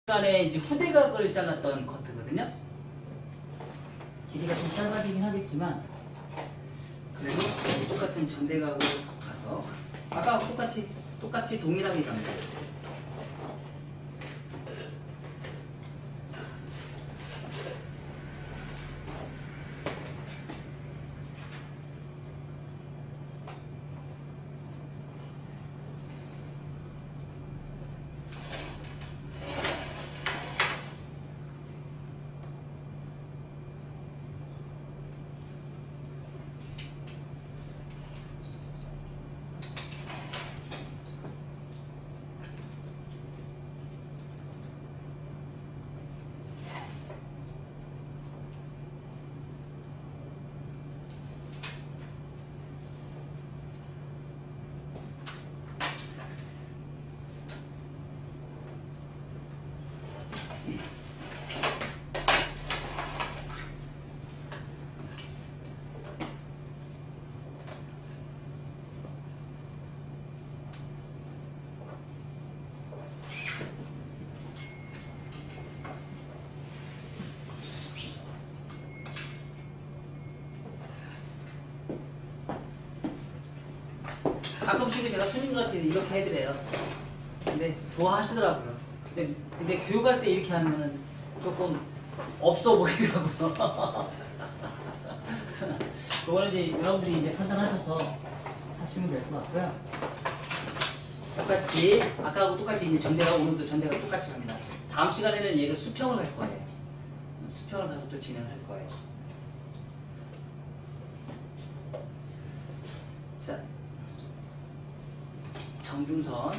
간에 이제 후대각을 잘랐던 커트거든요. 길이가 좀 짧아지긴 하겠지만 그래도 똑같은 전대각으로 가서 아까 똑같이 동일하게 갑니다. 가끔씩은 제가 손님들한테 이렇게 해드려요. 근데 좋아하시더라고요. 근데 교육할 때 이렇게 하면은 조금 없어 보이더라고요. 그거는 이제 여러분들이 이제 판단하셔서 하시면 될 것 같고요. 똑같이 아까하고 똑같이 이제 전대가 오늘도 전대가 똑같이 갑니다. 다음 시간에는 얘를 수평을 할 거예요. 수평을 가서 또 진행을 할 거예요. 자. 정중선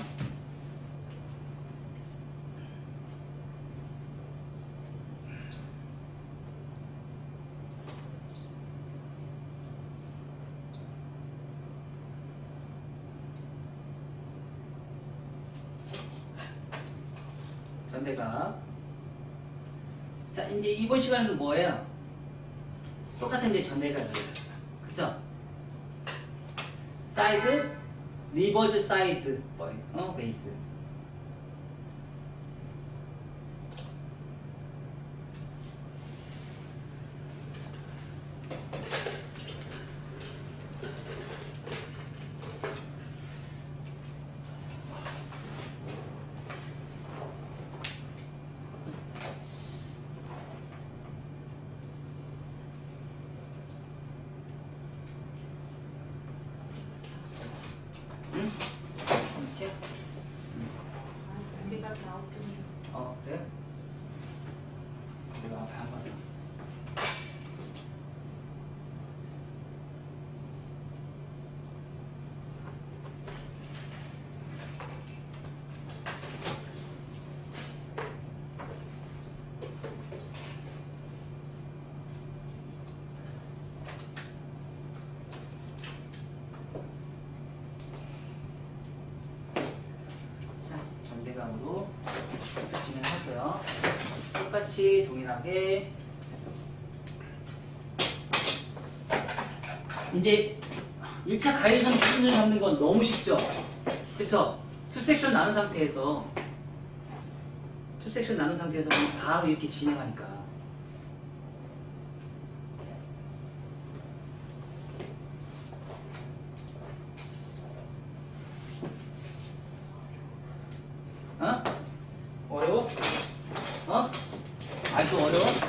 전대각. 자, 이제 이번 시간은 뭐예요? 똑같은 이제 전대각이에요. 그쵸? 사이드 리버즈 사이드 베이스. 그래? 내가 앞에 안 봐서. 자, 전대각으로 진행하고요. 똑같이 동일하게 이제 1차 가이드선 기준을 잡는 건 너무 쉽죠? 그쵸? 투섹션 나눈 상태에서 그냥 바로 이렇게 진행하니까 어려워? 아직도 어려워?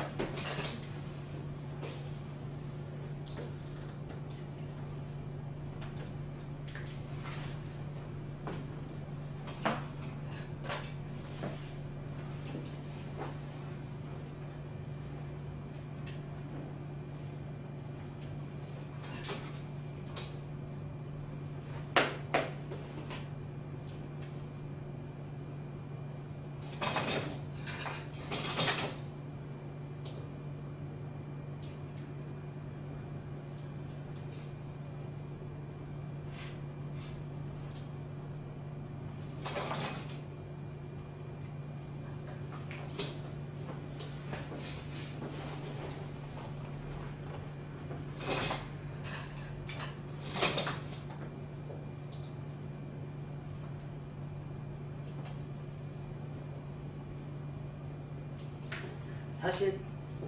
사실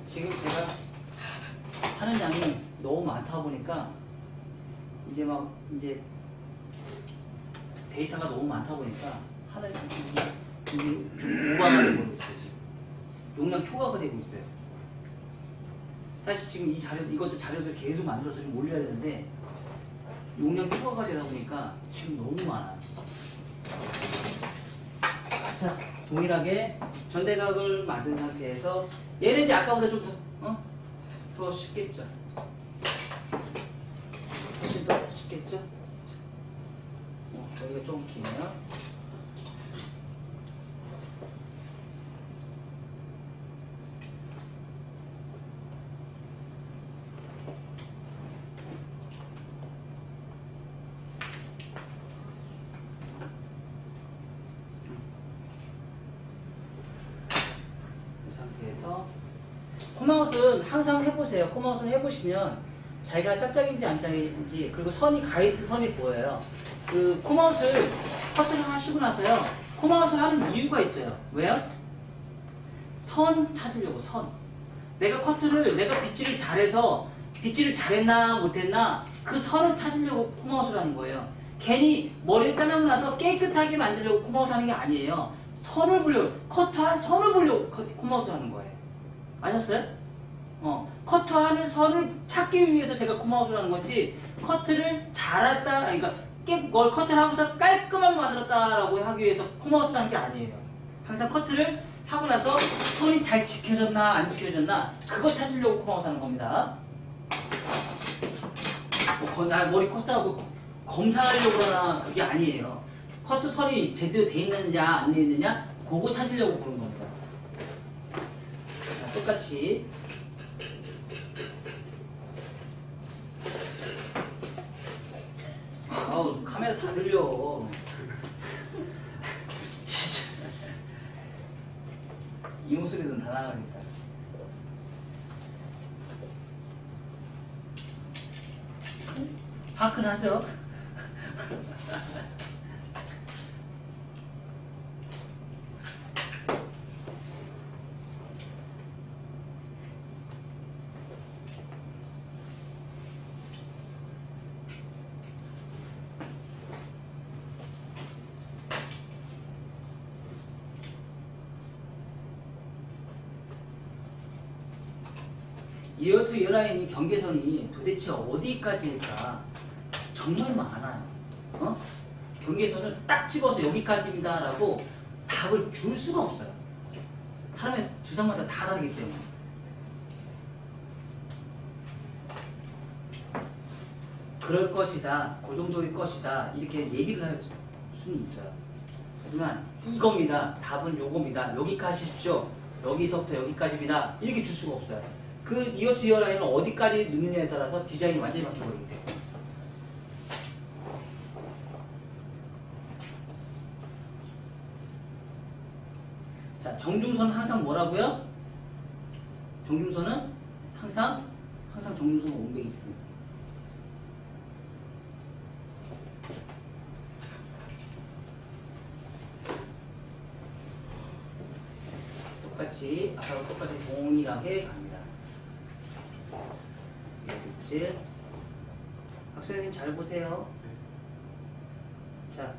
지금 제가 하는 양이 너무 많다 보니까 이제 막 이제 데이터가 너무 많다 보니까 하는 이게 좀 오버가 되고 있어요. 지금 용량 초과가 되고 있어요. 사실 지금 이 자료 이것도 자료들 계속 만들어서 좀 올려야 되는데 용량 초과가 되다 보니까 지금 너무 많아. 자, 동일하게 전대각을 만든 상태에서 얘는 이제 아까보다 좀 더 쉽겠죠. 훨씬 더 쉽겠죠. 자, 여기가 좀 기네요. 이 상태에서 코마웃은 항상 해보세요. 코마웃은 해보시면 자기가 짝짝인지 안 짝짝인지 그리고 선이 가이드 선이 보여요. 그 코마웃을 커트를 하시고 나서요. 코마웃을 하는 이유가 있어요. 왜요? 선 찾으려고 선. 내가 빗질을 잘해서 빗질을 잘했나 못했나 그 선을 찾으려고 코마웃을 하는 거예요. 괜히 머리를 자르고 나서 깨끗하게 만들려고 코마웃 하는 게 아니에요. 선을 보려고 커트한 선을 보려고 코마웃을 하는 거예요. 아셨어요? 커트하는 선을 찾기 위해서 제가 코마웃을 하는 것이 커트를 잘했다, 그러니까 커트를 하고서 깔끔하게 만들었다라고 하기 위해서 코마웃을 하는 게 아니에요. 항상 커트를 하고 나서 선이 잘 지켜졌나 안 지켜졌나 그거 찾으려고 코마웃 하는 겁니다. 나 머리 커트하고 검사하려고 그러나 그게 아니에요. 커트 선이 제대로 돼 있느냐 안 돼 있느냐 그거 찾으려고 보는 겁니다. 자, 똑같이 아우 카메라 다 들려. 진짜 이 목소리는 다 나가겠다. 화끈하죠? 이어투 이어라인이 경계선이 도대체 어디까지일까? 정말 많아요. 경계선을 딱 집어서 여기까지입니다 라고 답을 줄 수가 없어요. 사람의 주상마다 다 다르기 때문에. 그럴 것이다, 그 정도일 것이다 이렇게 얘기를 할 수는 있어요. 하지만 이겁니다, 답은 요겁니다, 여기까지 하십시오, 여기서부터 여기까지입니다 이렇게 줄 수가 없어요. 그 이어투 이어라인을 어디까지 넣느냐에 따라서 디자인이 완전히 바뀌어버리기 때문에. 자, 정중선은 항상 뭐라고요? 정중선은 항상 정중선 온베이스. 똑같이 아까와 똑같이 동일하게 갑니다. 빗질. 학생님 잘 보세요. 자,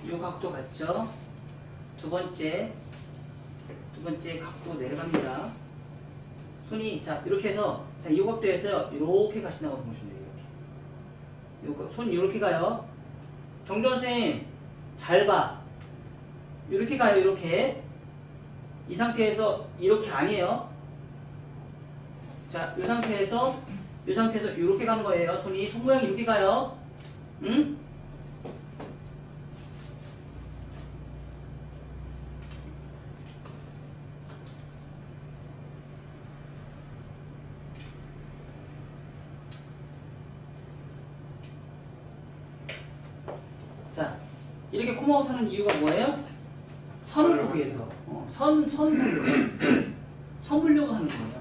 이 각도 같죠? 두 번째 각도 내려갑니다. 손이 자 이렇게 해서 자, 이 각도에서 이렇게 가신다고 보시면 돼요. 이렇게. 손이 이렇게 가요. 정전 선생님 잘 봐. 이렇게 가요. 이렇게. 이 상태에서 이렇게 아니에요. 자, 이 상태에서 이렇게 가는 거예요. 손 모양이 이렇게 가요. 응? 자, 이렇게 코마웃 하는 이유가 뭐예요? 선을 보기 위해서. 선 보려고. 선 보려고 하는 거예요.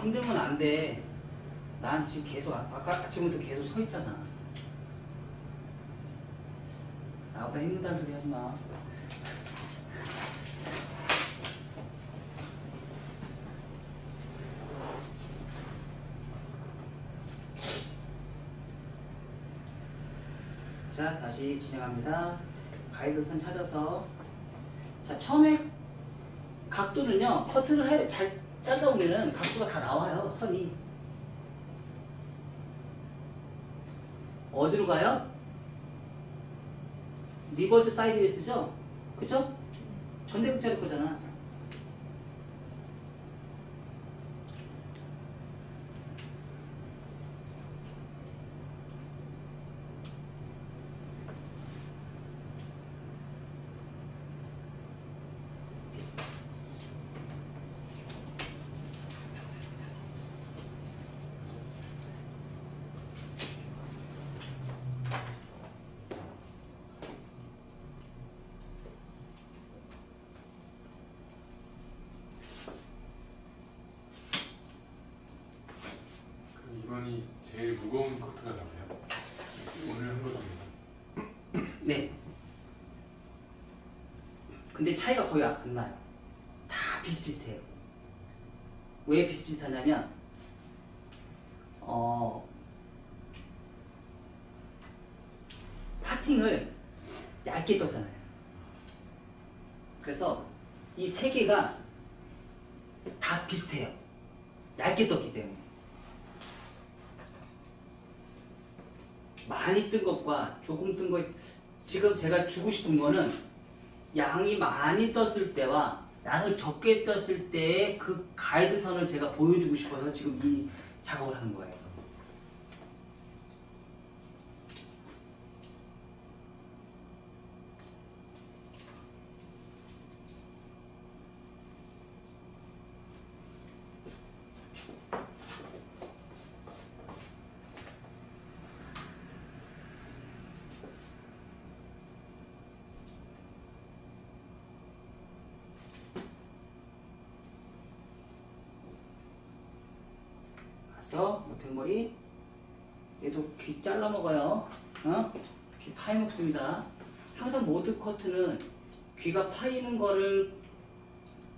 힘들면 안 돼. 난 지금 계속 아까 아침부터 계속 서 있잖아. 나보다 힘들다는 소리 하지 마. 자, 다시 진행합니다. 가이드선 찾아서. 자, 처음에 각도는요, 커트를 잘 짜다 보면은 각도가 다 나와요, 선이. 어디로 가요? 리버즈 사이드에 쓰죠? 그쵸? 전대국 자를 거잖아. 이번이 제일 무거운 커트가 나와요. 오늘 한 거 중에. 네. 근데 차이가 거의 안 나요. 다 비슷비슷해요. 왜 비슷비슷하냐면, 파팅을 얇게 떴잖아요. 그래서 이 세 개가 다 비슷해요. 얇게 떴기 때문에. 많이 뜬 것과 조금 뜬 것, 지금 제가 주고 싶은 거는 양이 많이 떴을 때와 양을 적게 떴을 때의 그 가이드선을 제가 보여주고 싶어서 지금 이 작업을 하는 거예요. 옆에머리 얘도 귀 잘라 먹어요. 귀 파이 먹습니다. 항상 모드 커트는 귀가 파이는 거를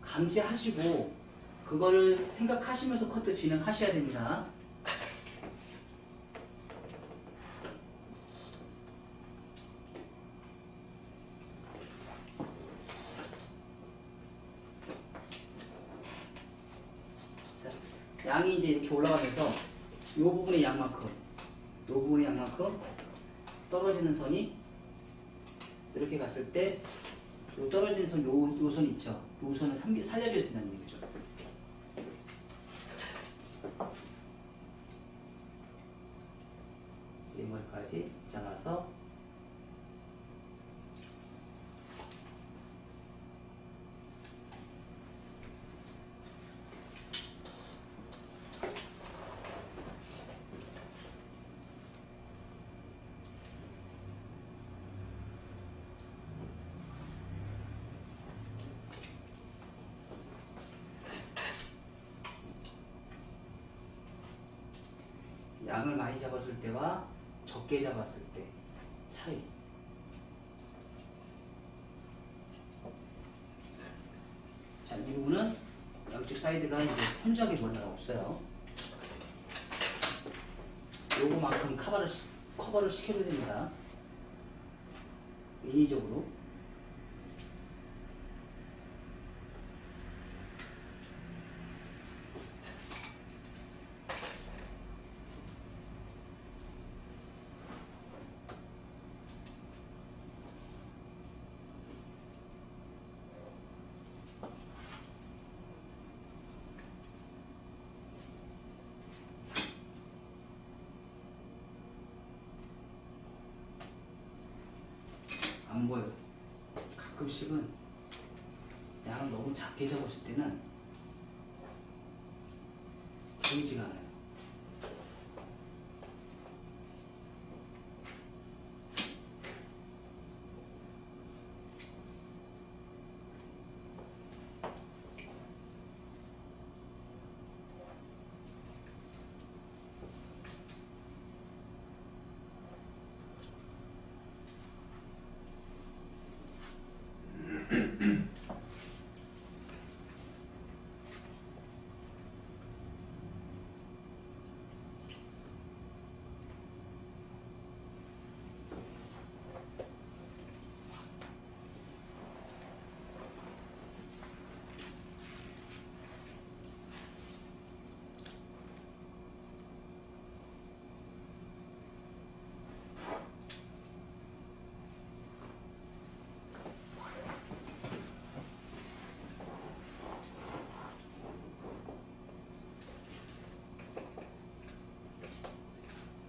감지하시고 그거를 생각하시면서 커트 진행하셔야 됩니다. 양이 이제 이렇게 올라가면서 이 부분의 양만큼, 이 부분의 양만큼 떨어지는 선이 이렇게 갔을 때, 요 떨어지는 선, 요 선 있죠? 요 선을 살려줘야 된다는 얘기죠. 이 머리까지 잘라서 양을 많이 잡았을 때와 적게 잡았을 때 차이. 자, 이 부분은 양쪽 사이드가 이제 혼잡이 머리가 없어요. 요거만큼 커버를 시켜줘야 됩니다. 인위적으로. 안 보여요. 가끔씩은 양을 너무 작게 잡았을 때는 보이지가 않아요.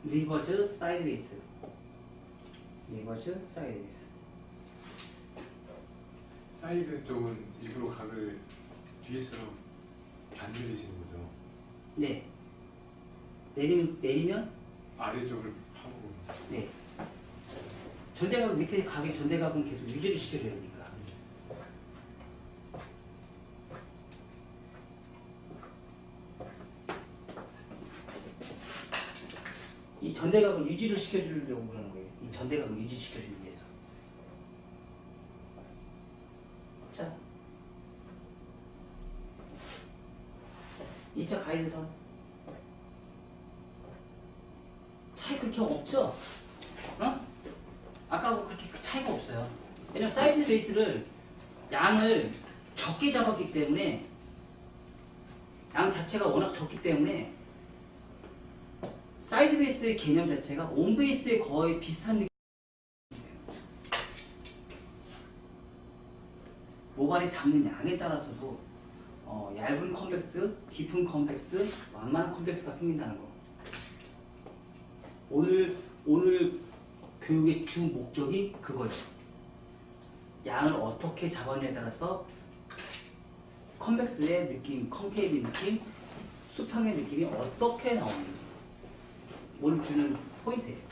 리버즈 사이드웨이스. 리버즈 사이드웨이스. 사이드 쪽은 일부러 각을 뒤에처럼 안 내리시는 거죠? 네. 내리면 아래쪽을 파보고. 네. 전대각 밑에 각의 전대각은 계속 유지를 시켜줘야 되니까. 이 전대각을 유지를 시켜주려고 그러는 거예요. 이 전대각을 유지시켜주기 위해서. 자, 2차 가이드선. 차이 그렇게 없죠? 어? 아까하고 그렇게 차이가 없어요. 왜냐면 사이드 베이스를 양을 적게 잡았기 때문에, 양 자체가 워낙 적기 때문에 사이드 베이스의 개념 자체가 온 베이스에 거의 비슷한 느낌이에요. 모발이 잡는 양에 따라서도 얇은 컴팩스, 깊은 컴팩스, 완만한 컴팩스가 생긴다는 거. 오늘 교육의 주 목적이 그거예요. 양을 어떻게 잡았냐에 따라서 컨벡스의 느낌, 컨케이브의 느낌, 수평의 느낌이 어떻게 나오는지 오늘 주는 포인트예요.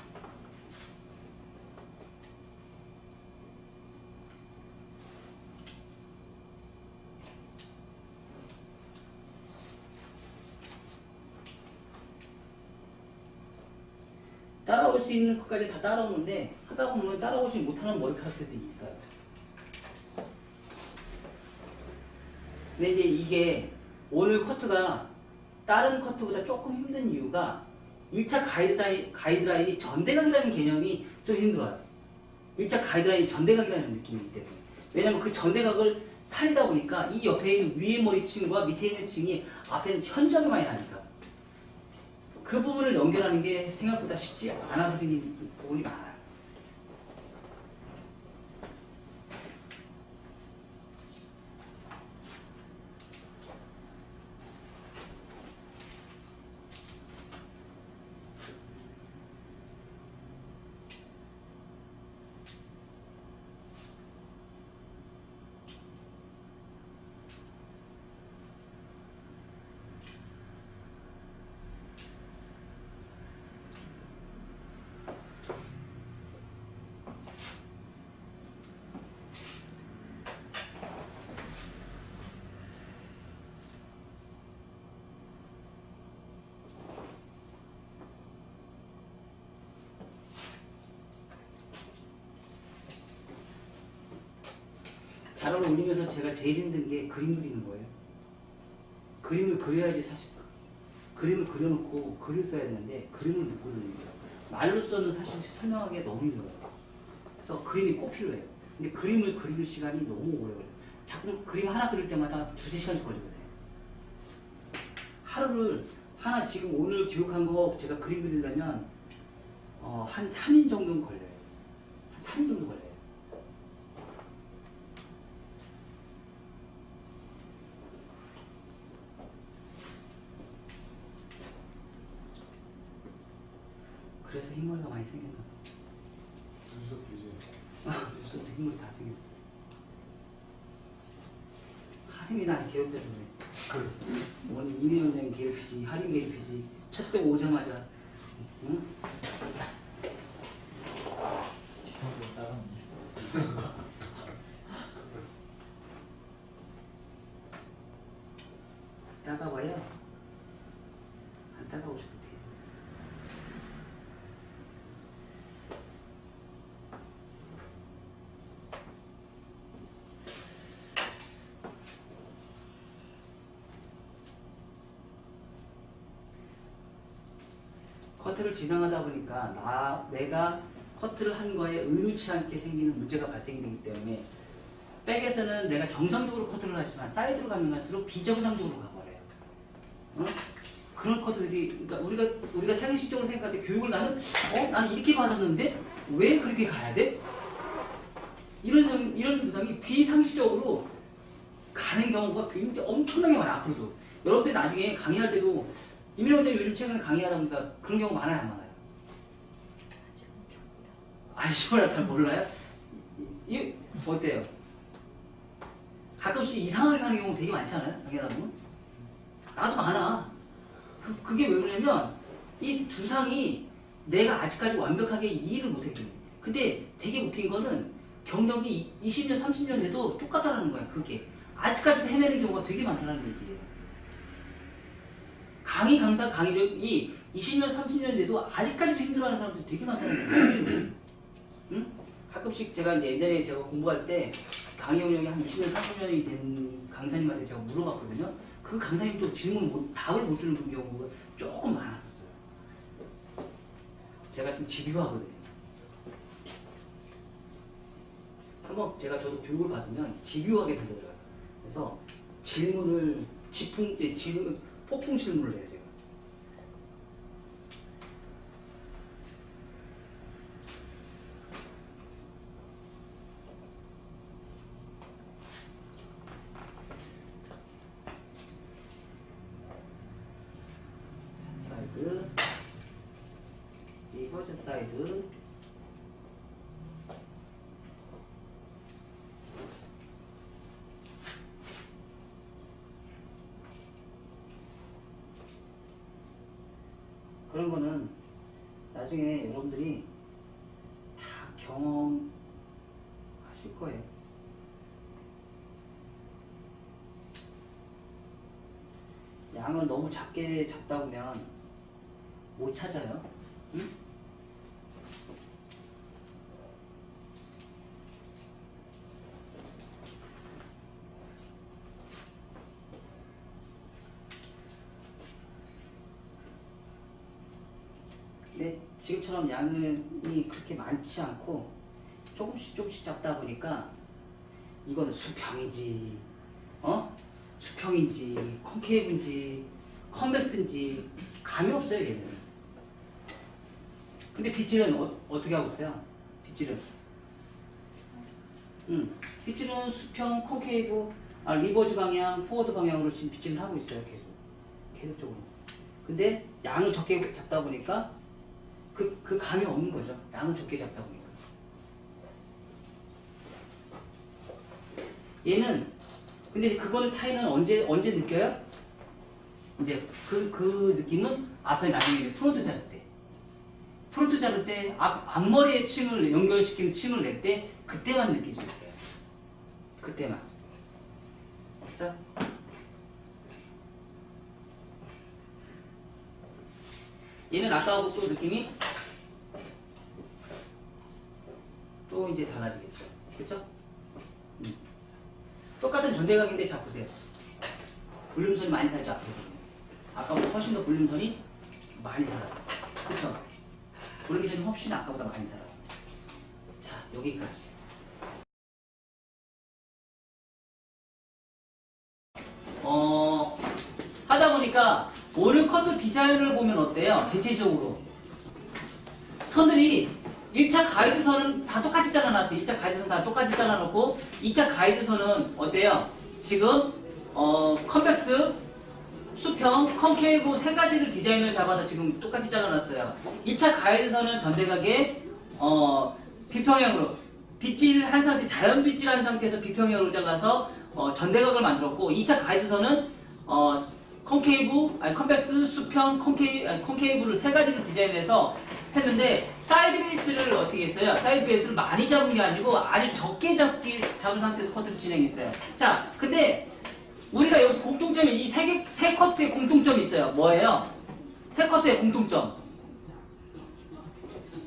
따라올 수 있는 것까지 다 따라오는데 하다 보면 따라오지 못하는 머리카락들이 있어요. 근데 이제 이게 오늘 커트가 다른 커트보다 조금 힘든 이유가 1차 가이드라인이 전대각이라는 개념이 좀 힘들어요. 1차 가이드라인이 전대각이라는 느낌이기 때문에. 왜냐면 그 전대각을 살리다 보니까 이 옆에 있는 위에 머리층과 밑에 있는 층이 앞에는 현저하게 많이 나니까 그 부분을 연결하는 게 생각보다 쉽지 않아서 생긴 부분이 많아요. 자락을 올리면서 제가 제일 힘든 게 그림 그리는 거예요. 그림을 그려야지 사실 그림을 그려놓고 글을 써야 되는데 그림을 못 그리는 거예요. 말로서는 사실 설명하기가 너무 힘들어요. 그래서 그림이 꼭 필요해요. 근데 그림을 그리는 시간이 너무 오래 걸려요. 자꾸 그림 하나 그릴 때마다 두세 시간씩 걸리거든요. 하루를 하나 지금 오늘 교육한 거 제가 그림 그리려면 한 3일 정도는 걸려요. 한 3일 정도 걸려요. 그래서 흰머리가 많이 생겼나 봐. 눈썹 이제 눈썹도 흰머리 다 생겼어. 하림이 나를 괴롭혀서 그래. 뭔 이민원장이 괴롭히지, 하림 괴롭히지. 첫 때 오자마자, 응? 뒤통수 따가운데. 따가워요. 안 따가우셔도 돼요. 커트를 진행하다 보니까 내가 커트를 한 거에 의도치 않게 생기는 문제가 발생이 되기 때문에 백에서는 내가 정상적으로 커트를 하지만 사이드로 가면 갈수록 비정상적으로 가버려요. 어? 그런 커트들이 그러니까 우리가 상식적으로 생각할 때 교육을 나는 이렇게 받았는데 왜 그렇게 가야 돼? 이런 부상이 비상식적으로 가는 경우가 굉장히 엄청나게 많아요. 앞으로도 여러분들 나중에 강의할 때도 이민원들 요즘 최근에 강의하다 보니까 그런 경우 많아요, 안 많아요? 아시죠? 잘 몰라요? 이 어때요? 가끔씩 이상하게 가는 경우 되게 많지 않아요? 당연하 보면 나도 많아. 그게 왜 그러냐면 이 두상이 내가 아직까지 완벽하게 이해를 못했거든. 근데 되게 웃긴 거는 경력이 20년, 30년 돼도 똑같다라는 거야. 그게 아직까지도 헤매는 경우가 되게 많다는 얘기예요. 강의력이 20년, 30년 돼도 아직까지도 힘들어하는 사람들이 되게 많다는 거예요. 응? 가끔씩 제가 이제 예전에 제가 공부할 때 강의 경력이 한 20년, 30년이 된 강사님한테 제가 물어봤거든요. 그 강사님도 답을 못 주는 그 경우가 조금 많았었어요. 제가 좀 집요하거든요. 한번 저도 교육을 받으면 집요하게 던져줘요. 그래서 폭풍 질문을 해요, 제가. 사이드, 리버즈 사이드. 그런 거는 나중에 여러분들이 다 경험하실 거예요. 양을 너무 작게 잡다 보면 못 찾아요. 응? 근데 지금처럼 양이 그렇게 많지 않고 조금씩 잡다 보니까 이거는 수평인지 수평인지 콘케이브인지 컨벡스인지 감이 없어요, 얘는. 근데 빗질은 어떻게 하고 있어요? 빗질은 빗질은 수평, 콘케이브, 리버즈 방향, 포워드 방향으로 지금 빗질을 하고 있어요. 계속적으로. 근데 양을 적게 잡다 보니까 그 감이 없는 거죠. 양을 적게 잡다 보니까. 얘는 근데 그거는 차이는 언제 느껴요? 이제 그 느낌은 앞에 나중에 프론트 자를 때 앞머리에 층을 연결시키는 층을 낼 때 그때만 느낄 수 있어요. 그때만. 자. 얘는 아까하고 또 느낌이 또 이제 달라지겠죠. 그렇죠? 똑같은 전대각인데 자 보세요. 볼륨선이 많이 살죠. 앞에서. 아까보다 훨씬 더 볼륨선이 많이 살아요. 그렇죠? 볼륨선이 훨씬 아까보다 많이 살아요. 자, 여기까지. 하다 보니까 오늘 커트 디자인을 보면 어때요? 대체적으로 선들이 1차 가이드선은 다 똑같이 잘라놨어요. 1차 가이드선 다 똑같이 잘라놓고 2차 가이드선은 어때요? 지금 컨벡스, 수평, 컨케이브 세 가지를 디자인을 잡아서 지금 똑같이 잘라놨어요. 2차 가이드선은 전대각에 비평형으로 빗질 한 상태, 자연 빗질 한 상태에서 비평형으로 잘라서 전대각을 만들었고 2차 가이드선은 컨벡스, 수평, 콘케이브를 세 가지를 디자인해서 했는데 사이드 베이스를 어떻게 했어요? 사이드 베이스를 많이 잡은 게 아니고 아주 적게 잡은 상태에서 커트를 진행했어요. 자, 근데 우리가 여기서 공통점이 이 세 커트의 공통점이 있어요. 뭐예요? 세 커트의 공통점.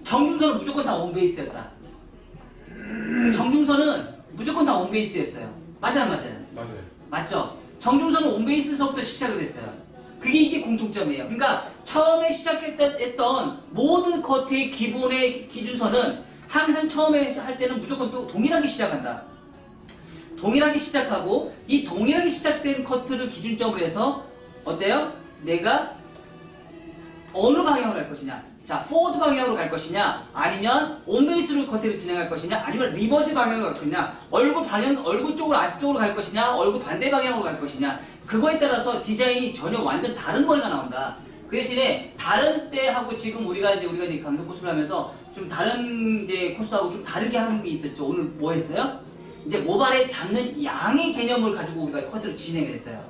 정중선은 무조건 다 온베이스였다. 정중선은 무조건 다 온베이스였어요. 맞아요, 안 맞아요? 맞아요. 맞죠? 정중선은 온베이스서부터 시작을 했어요. 이게 공통점이에요. 그러니까 처음에 시작했던 모든 커트의 기본의 기준선은 항상 처음에 할 때는 무조건 또 동일하게 시작한다. 동일하게 시작하고 이 동일하게 시작된 커트를 기준점으로 해서 어때요? 내가 어느 방향으로 갈 것이냐. 자, 포워드 방향으로 갈 것이냐, 아니면 온베이스로 커트를 진행할 것이냐, 아니면 리버즈 방향으로 갈 것이냐, 얼굴 쪽으로 앞쪽으로 갈 것이냐, 얼굴 반대 방향으로 갈 것이냐. 그거에 따라서 디자인이 전혀 완전 다른 머리가 나온다. 그 대신에 다른 때하고 지금 우리가 이제 강습 코스를 하면서 좀 다른 이제 코스하고 좀 다르게 하는 게 있었죠. 오늘 뭐 했어요? 이제 모발에 잡는 양의 개념을 가지고 우리가 커트를 진행을 했어요.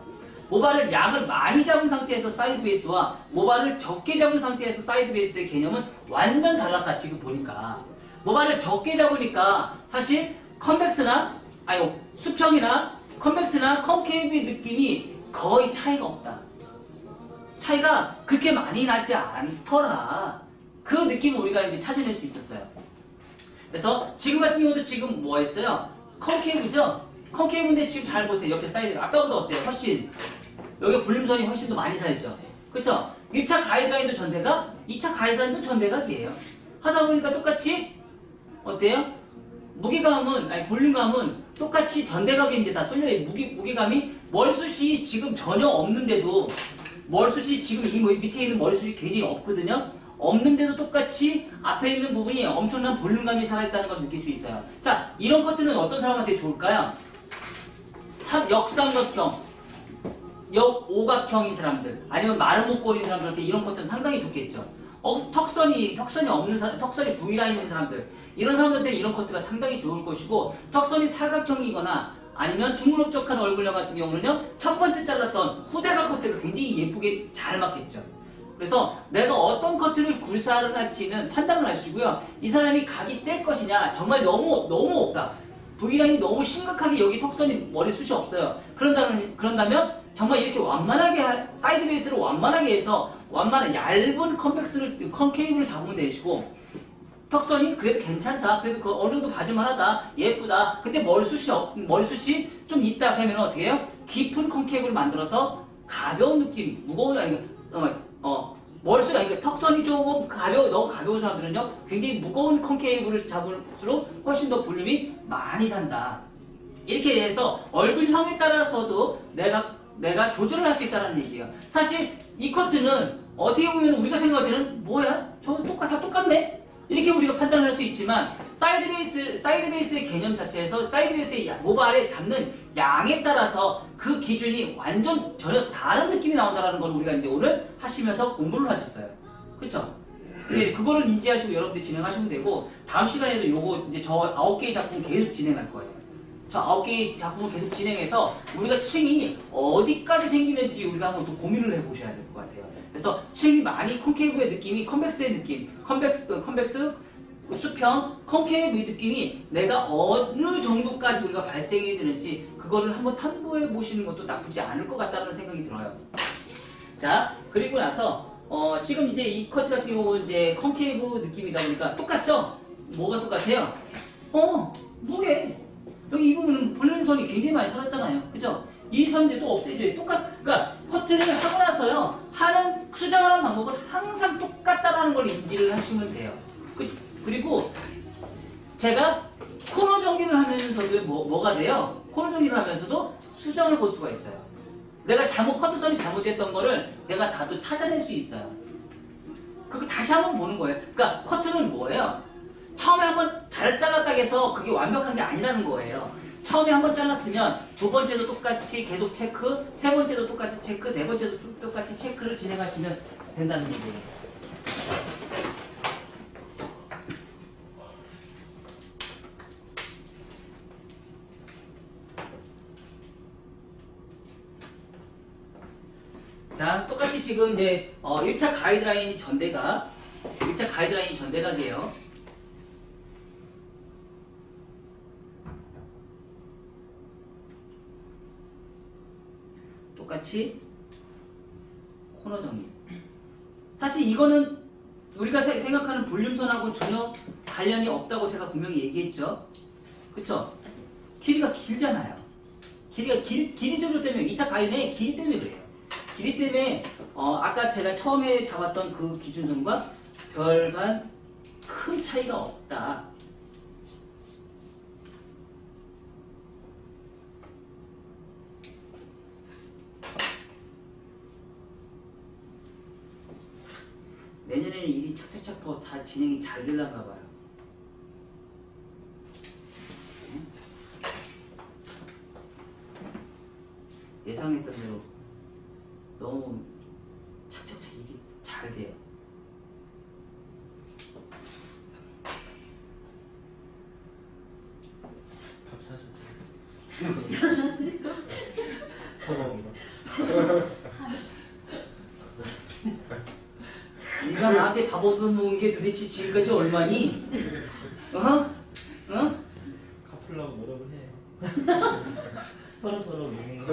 모발을 양을 많이 잡은 상태에서 사이드 베이스와 모발을 적게 잡은 상태에서 사이드 베이스의 개념은 완전 달랐다. 지금 보니까 모발을 적게 잡으니까 사실 수평이나 컨벡스나 콘케이브 느낌이 거의 차이가 없다. 차이가 그렇게 많이 나지 않더라. 그 느낌을 우리가 이제 찾아낼 수 있었어요. 그래서 지금 같은 경우도 지금 뭐 했어요? 컨케이브죠? 컨케이브인데 지금 잘 보세요. 옆에 사이드 아까보다 어때요? 훨씬 여기 볼륨선이 훨씬 더 많이 살죠. 그쵸? 1차 가이드라인도 전대각, 2차 가이드라인도 전대각이에요. 하다 보니까 똑같이 어때요? 볼륨감은 똑같이 전대각에 이제 다 쏠려요. 무게감이 머리숱이 지금 전혀 없는데도 머리숱이 지금 이 밑에 있는 머리숱이 굉장히 없거든요. 없는데도 똑같이 앞에 있는 부분이 엄청난 볼륨감이 살아있다는 걸 느낄 수 있어요. 자, 이런 커트는 어떤 사람한테 좋을까요? 역삼각형, 역오각형인 사람들, 아니면 마른 목걸이인 사람들한테 이런 커트는 상당히 좋겠죠. 턱선이 없는 사람, 턱선이 V라인 있는 사람들, 이런 사람들한테 이런 커트가 상당히 좋을 것이고, 턱선이 사각형이거나 아니면 둥글럭적한 얼굴형 같은 경우는요, 첫 번째 잘랐던 후대각 커트가 굉장히 예쁘게 잘 맞겠죠. 그래서 내가 어떤 커트를 구사를 할지는 판단을 하시고요. 이 사람이 각이 셀 것이냐, 정말 너무 없다. V라인이 너무 심각하게 여기 턱선이 머리숱이 없어요. 그런다면 정말 이렇게 완만하게 사이드 베이스를 완만하게 해서 완만한 얇은 컨케이브를 잡으면 되시고, 턱선이 그래도 괜찮다. 그래도 그 어느 정도 봐줄만하다. 예쁘다. 근데 머리숱이 좀 있다. 그러면 어떻게 해요? 깊은 컨케이브를 만들어서 가벼운 느낌, 무거운 머리숱이 아니고 턱선이 조금 너무 가벼운 사람들은요, 굉장히 무거운 컨케이브를 잡을수록 훨씬 더 볼륨이 많이 산다. 이렇게 해서 얼굴형에 따라서도 내가 조절을 할 수 있다는 얘기예요. 사실 이 커트는 어떻게 보면 우리가 생각할 때는 뭐야? 저거 똑같네? 이렇게 우리가 판단을 할 수 있지만 사이드 베이스의 개념 자체에서 사이드 베이스의 모발에 잡는 양에 따라서 그 기준이 완전 전혀 다른 느낌이 나온다는 걸 우리가 이제 오늘 하시면서 공부를 하셨어요. 그쵸? 그거를 인지하시고 여러분들이 진행하시면 되고, 다음 시간에도 요거 이제 저 9개의 작품 계속 진행할 거예요. 저 9개의 작품을 계속 진행해서 우리가 층이 어디까지 생기는지 우리가 한번 또 고민을 해보셔야 될 것 같아요. 그래서 층이 많이 콘케이브의 느낌이 컨벡스의 느낌, 컨벡스, 수평, 콘케이브의 느낌이 내가 어느 정도까지 우리가 발생이 되는지 그거를 한번 탐구해 보시는 것도 나쁘지 않을 것 같다는 생각이 들어요. 자, 그리고 나서 지금 이제 이 커트 같은 경우 이제 콘케이브 느낌이다 보니까 똑같죠? 뭐가 똑같아요? 무게. 여기 이 부분은 볼륨선이 굉장히 많이 살았잖아요. 그죠? 이 선들도 없애줘요. 그러니까 커트를 하고 나서요, 수정하는 방법은 항상 똑같다라는 걸 인지를 하시면 돼요. 그리고 제가 코너 정리를 하면서도 뭐가 돼요? 코너 정리를 하면서도 수정을 볼 수가 있어요. 내가 커트선이 잘못됐던 거를 내가 다도 찾아낼 수 있어요. 그거 다시 한번 보는 거예요. 그러니까 커트는 뭐예요? 처음에 한번 잘 잘랐다고 해서 그게 완벽한 게 아니라는 거예요. 처음에 한번 잘랐으면 두 번째도 똑같이 계속 체크, 세 번째도 똑같이 체크, 네 번째도 똑같이 체크를 진행하시면 된다는 얘기예요. 자, 똑같이 지금 이제 1차 가이드라인이 전대각이에요. 똑같이 코너 정리. 사실 이거는 우리가 생각하는 볼륨선하고 전혀 관련이 없다고 제가 분명히 얘기했죠. 그쵸? 길이가 길잖아요. 길이 조절 때문에 2차 가이드라인의 길이 때문에 그래요. 길이 때문에 아까 제가 처음에 잡았던 그 기준선과 별반 큰 차이가 없다. 내년에는 일이 착착착 더 다 진행이 잘 되려나 봐요. 예상했던 대로 너무 착착착 일이 서러운가? 네가 나한테 밥 얻어놓은 게 도대체 지금까지 얼마니? 어? 어? 갚으려고 노력을 해요. 서로 맹.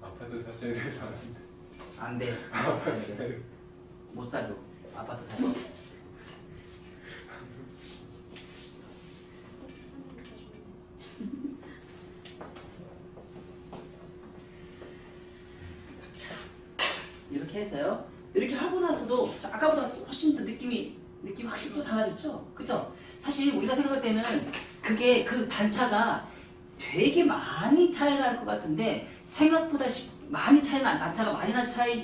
아파트 사셔야 돼서 안 돼. 아파트 사요. 못 사줘. 아파트 사줘. 이렇게 해서요. 이렇게 하고 나서도 아까보다 훨씬 더 느낌이 확실히 또 달라졌죠? 그죠? 사실 우리가 생각할 때는 그게 그 단차가 되게 많이 차이 날 것 같은데 생각보다 많이 단차가 많이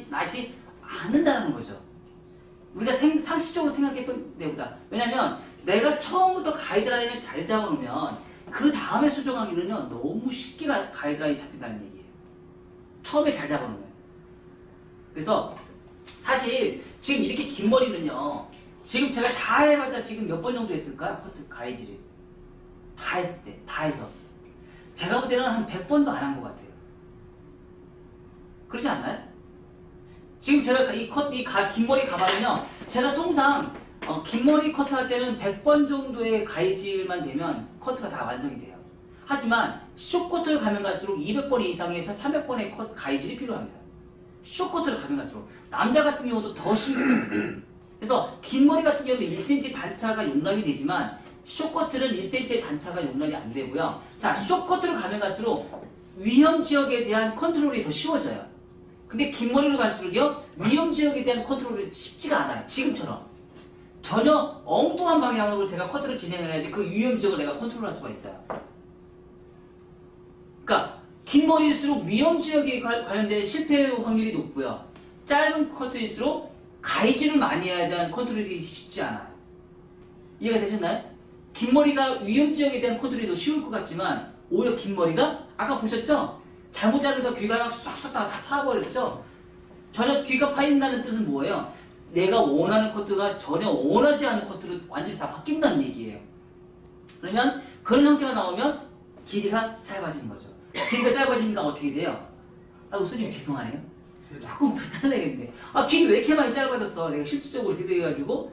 나지 않는다는 거죠. 우리가 상식적으로 생각했던 데보다. 왜냐면 내가 처음부터 가이드라인을 잘 잡아놓으면 그 다음에 수정하기는요 너무 쉽게 가이드라인이 잡힌다는 얘기예요. 처음에 잘 잡아놓으면. 그래서 사실 지금 이렇게 긴 머리는요 지금 제가 다 해봤자 지금 몇 번 정도 했을까요? 커트 가이즈를 다 했을 때, 다 해서 제가 볼 때는 한 100번도 안 한 것 같아요. 그렇지 않나요? 지금 제가 긴 머리 가발은요 제가 통상 긴 머리 커트 할 때는 100번 정도의 가이질만 되면 커트가 다 완성이 돼요. 하지만 숏커트를 가면 갈수록 200번 이상에서 300번의 가이질이 필요합니다. 숏커트를 가면 갈수록 남자 같은 경우도 더 심해요. 그래서 긴 머리 같은 경우는 1cm 단차가 용납이 되지만 숏커트는 1cm의 단차가 용납이 안 되고요. 자, 숏커트를 가면 갈수록 위험 지역에 대한 컨트롤이 더 쉬워져요. 근데 긴 머리로 갈수록요 위험 지역에 대한 컨트롤이 쉽지가 않아요. 지금처럼 전혀 엉뚱한 방향으로 제가 커트를 진행해야지 그 위험 지역을 내가 컨트롤할 수가 있어요. 그러니까 긴 머리일수록 위험 지역에 관련된 실패 확률이 높고요. 짧은 커트일수록 가이질을 많이 해야 되는 컨트롤이 쉽지 않아요. 이해가 되셨나요? 긴 머리가 위험 지역에 대한 컨트롤이 더 쉬울 것 같지만 오히려 긴 머리가 아까 보셨죠? 잘못 자르다 귀가 막 쏙쏙 다 파버렸죠? 전혀 귀가 파인다는 뜻은 뭐예요? 내가 원하는 커트가 전혀 원하지 않는 커트로 완전히 다 바뀐다는 얘기예요. 그러면 그런 형태가 나오면 길이가 짧아지는 거죠. 길이가 짧아지니까 어떻게 돼요? 아이고 손님 죄송하네요. 조금 더 잘라야겠네. 아 길이 왜 이렇게 많이 짧아졌어? 내가 실질적으로 이렇게 돼가지고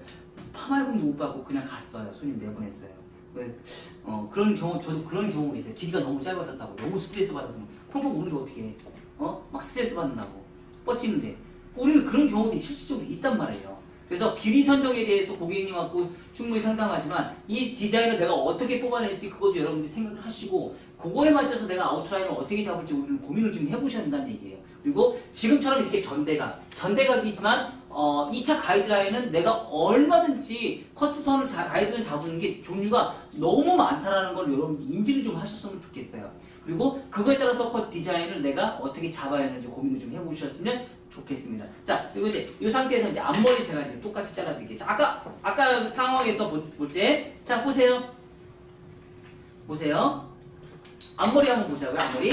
파마해금도 못 받고 그냥 갔어요. 손님 내보냈어요. 그런 경우 저도 그런 경우가 있어요. 길이가 너무 짧아졌다고 너무 스트레스 받아서 펑펑 우는데 어떻게 해? 막 스트레스 받는다고 버티는데 우리는 그런 경우도 실질적으로 있단 말이에요. 그래서 길이 선정에 대해서 고객님하고 충분히 상담하지만 이 디자인을 내가 어떻게 뽑아낼지 그것도 여러분들이 생각을 하시고 그거에 맞춰서 내가 아웃라인을 어떻게 잡을지 우리는 고민을 좀 해보셔야 된다는 얘기예요. 그리고 지금처럼 이렇게 전대각이지만 2차 가이드라인은 내가 얼마든지 커트선을 가이드를 잡는 게 종류가 너무 많다라는 걸 여러분 인지를 좀 하셨으면 좋겠어요. 그리고 그거에 따라서 컷 디자인을 내가 어떻게 잡아야 하는지 고민을 좀 해보셨으면 좋겠습니다. 자, 그리고 이제 이 상태에서 이제 앞머리 제가 이제 똑같이 잘라드릴게요. 자, 아까 상황에서 볼 때, 자, 보세요. 앞머리 한번 보자고요, 앞머리.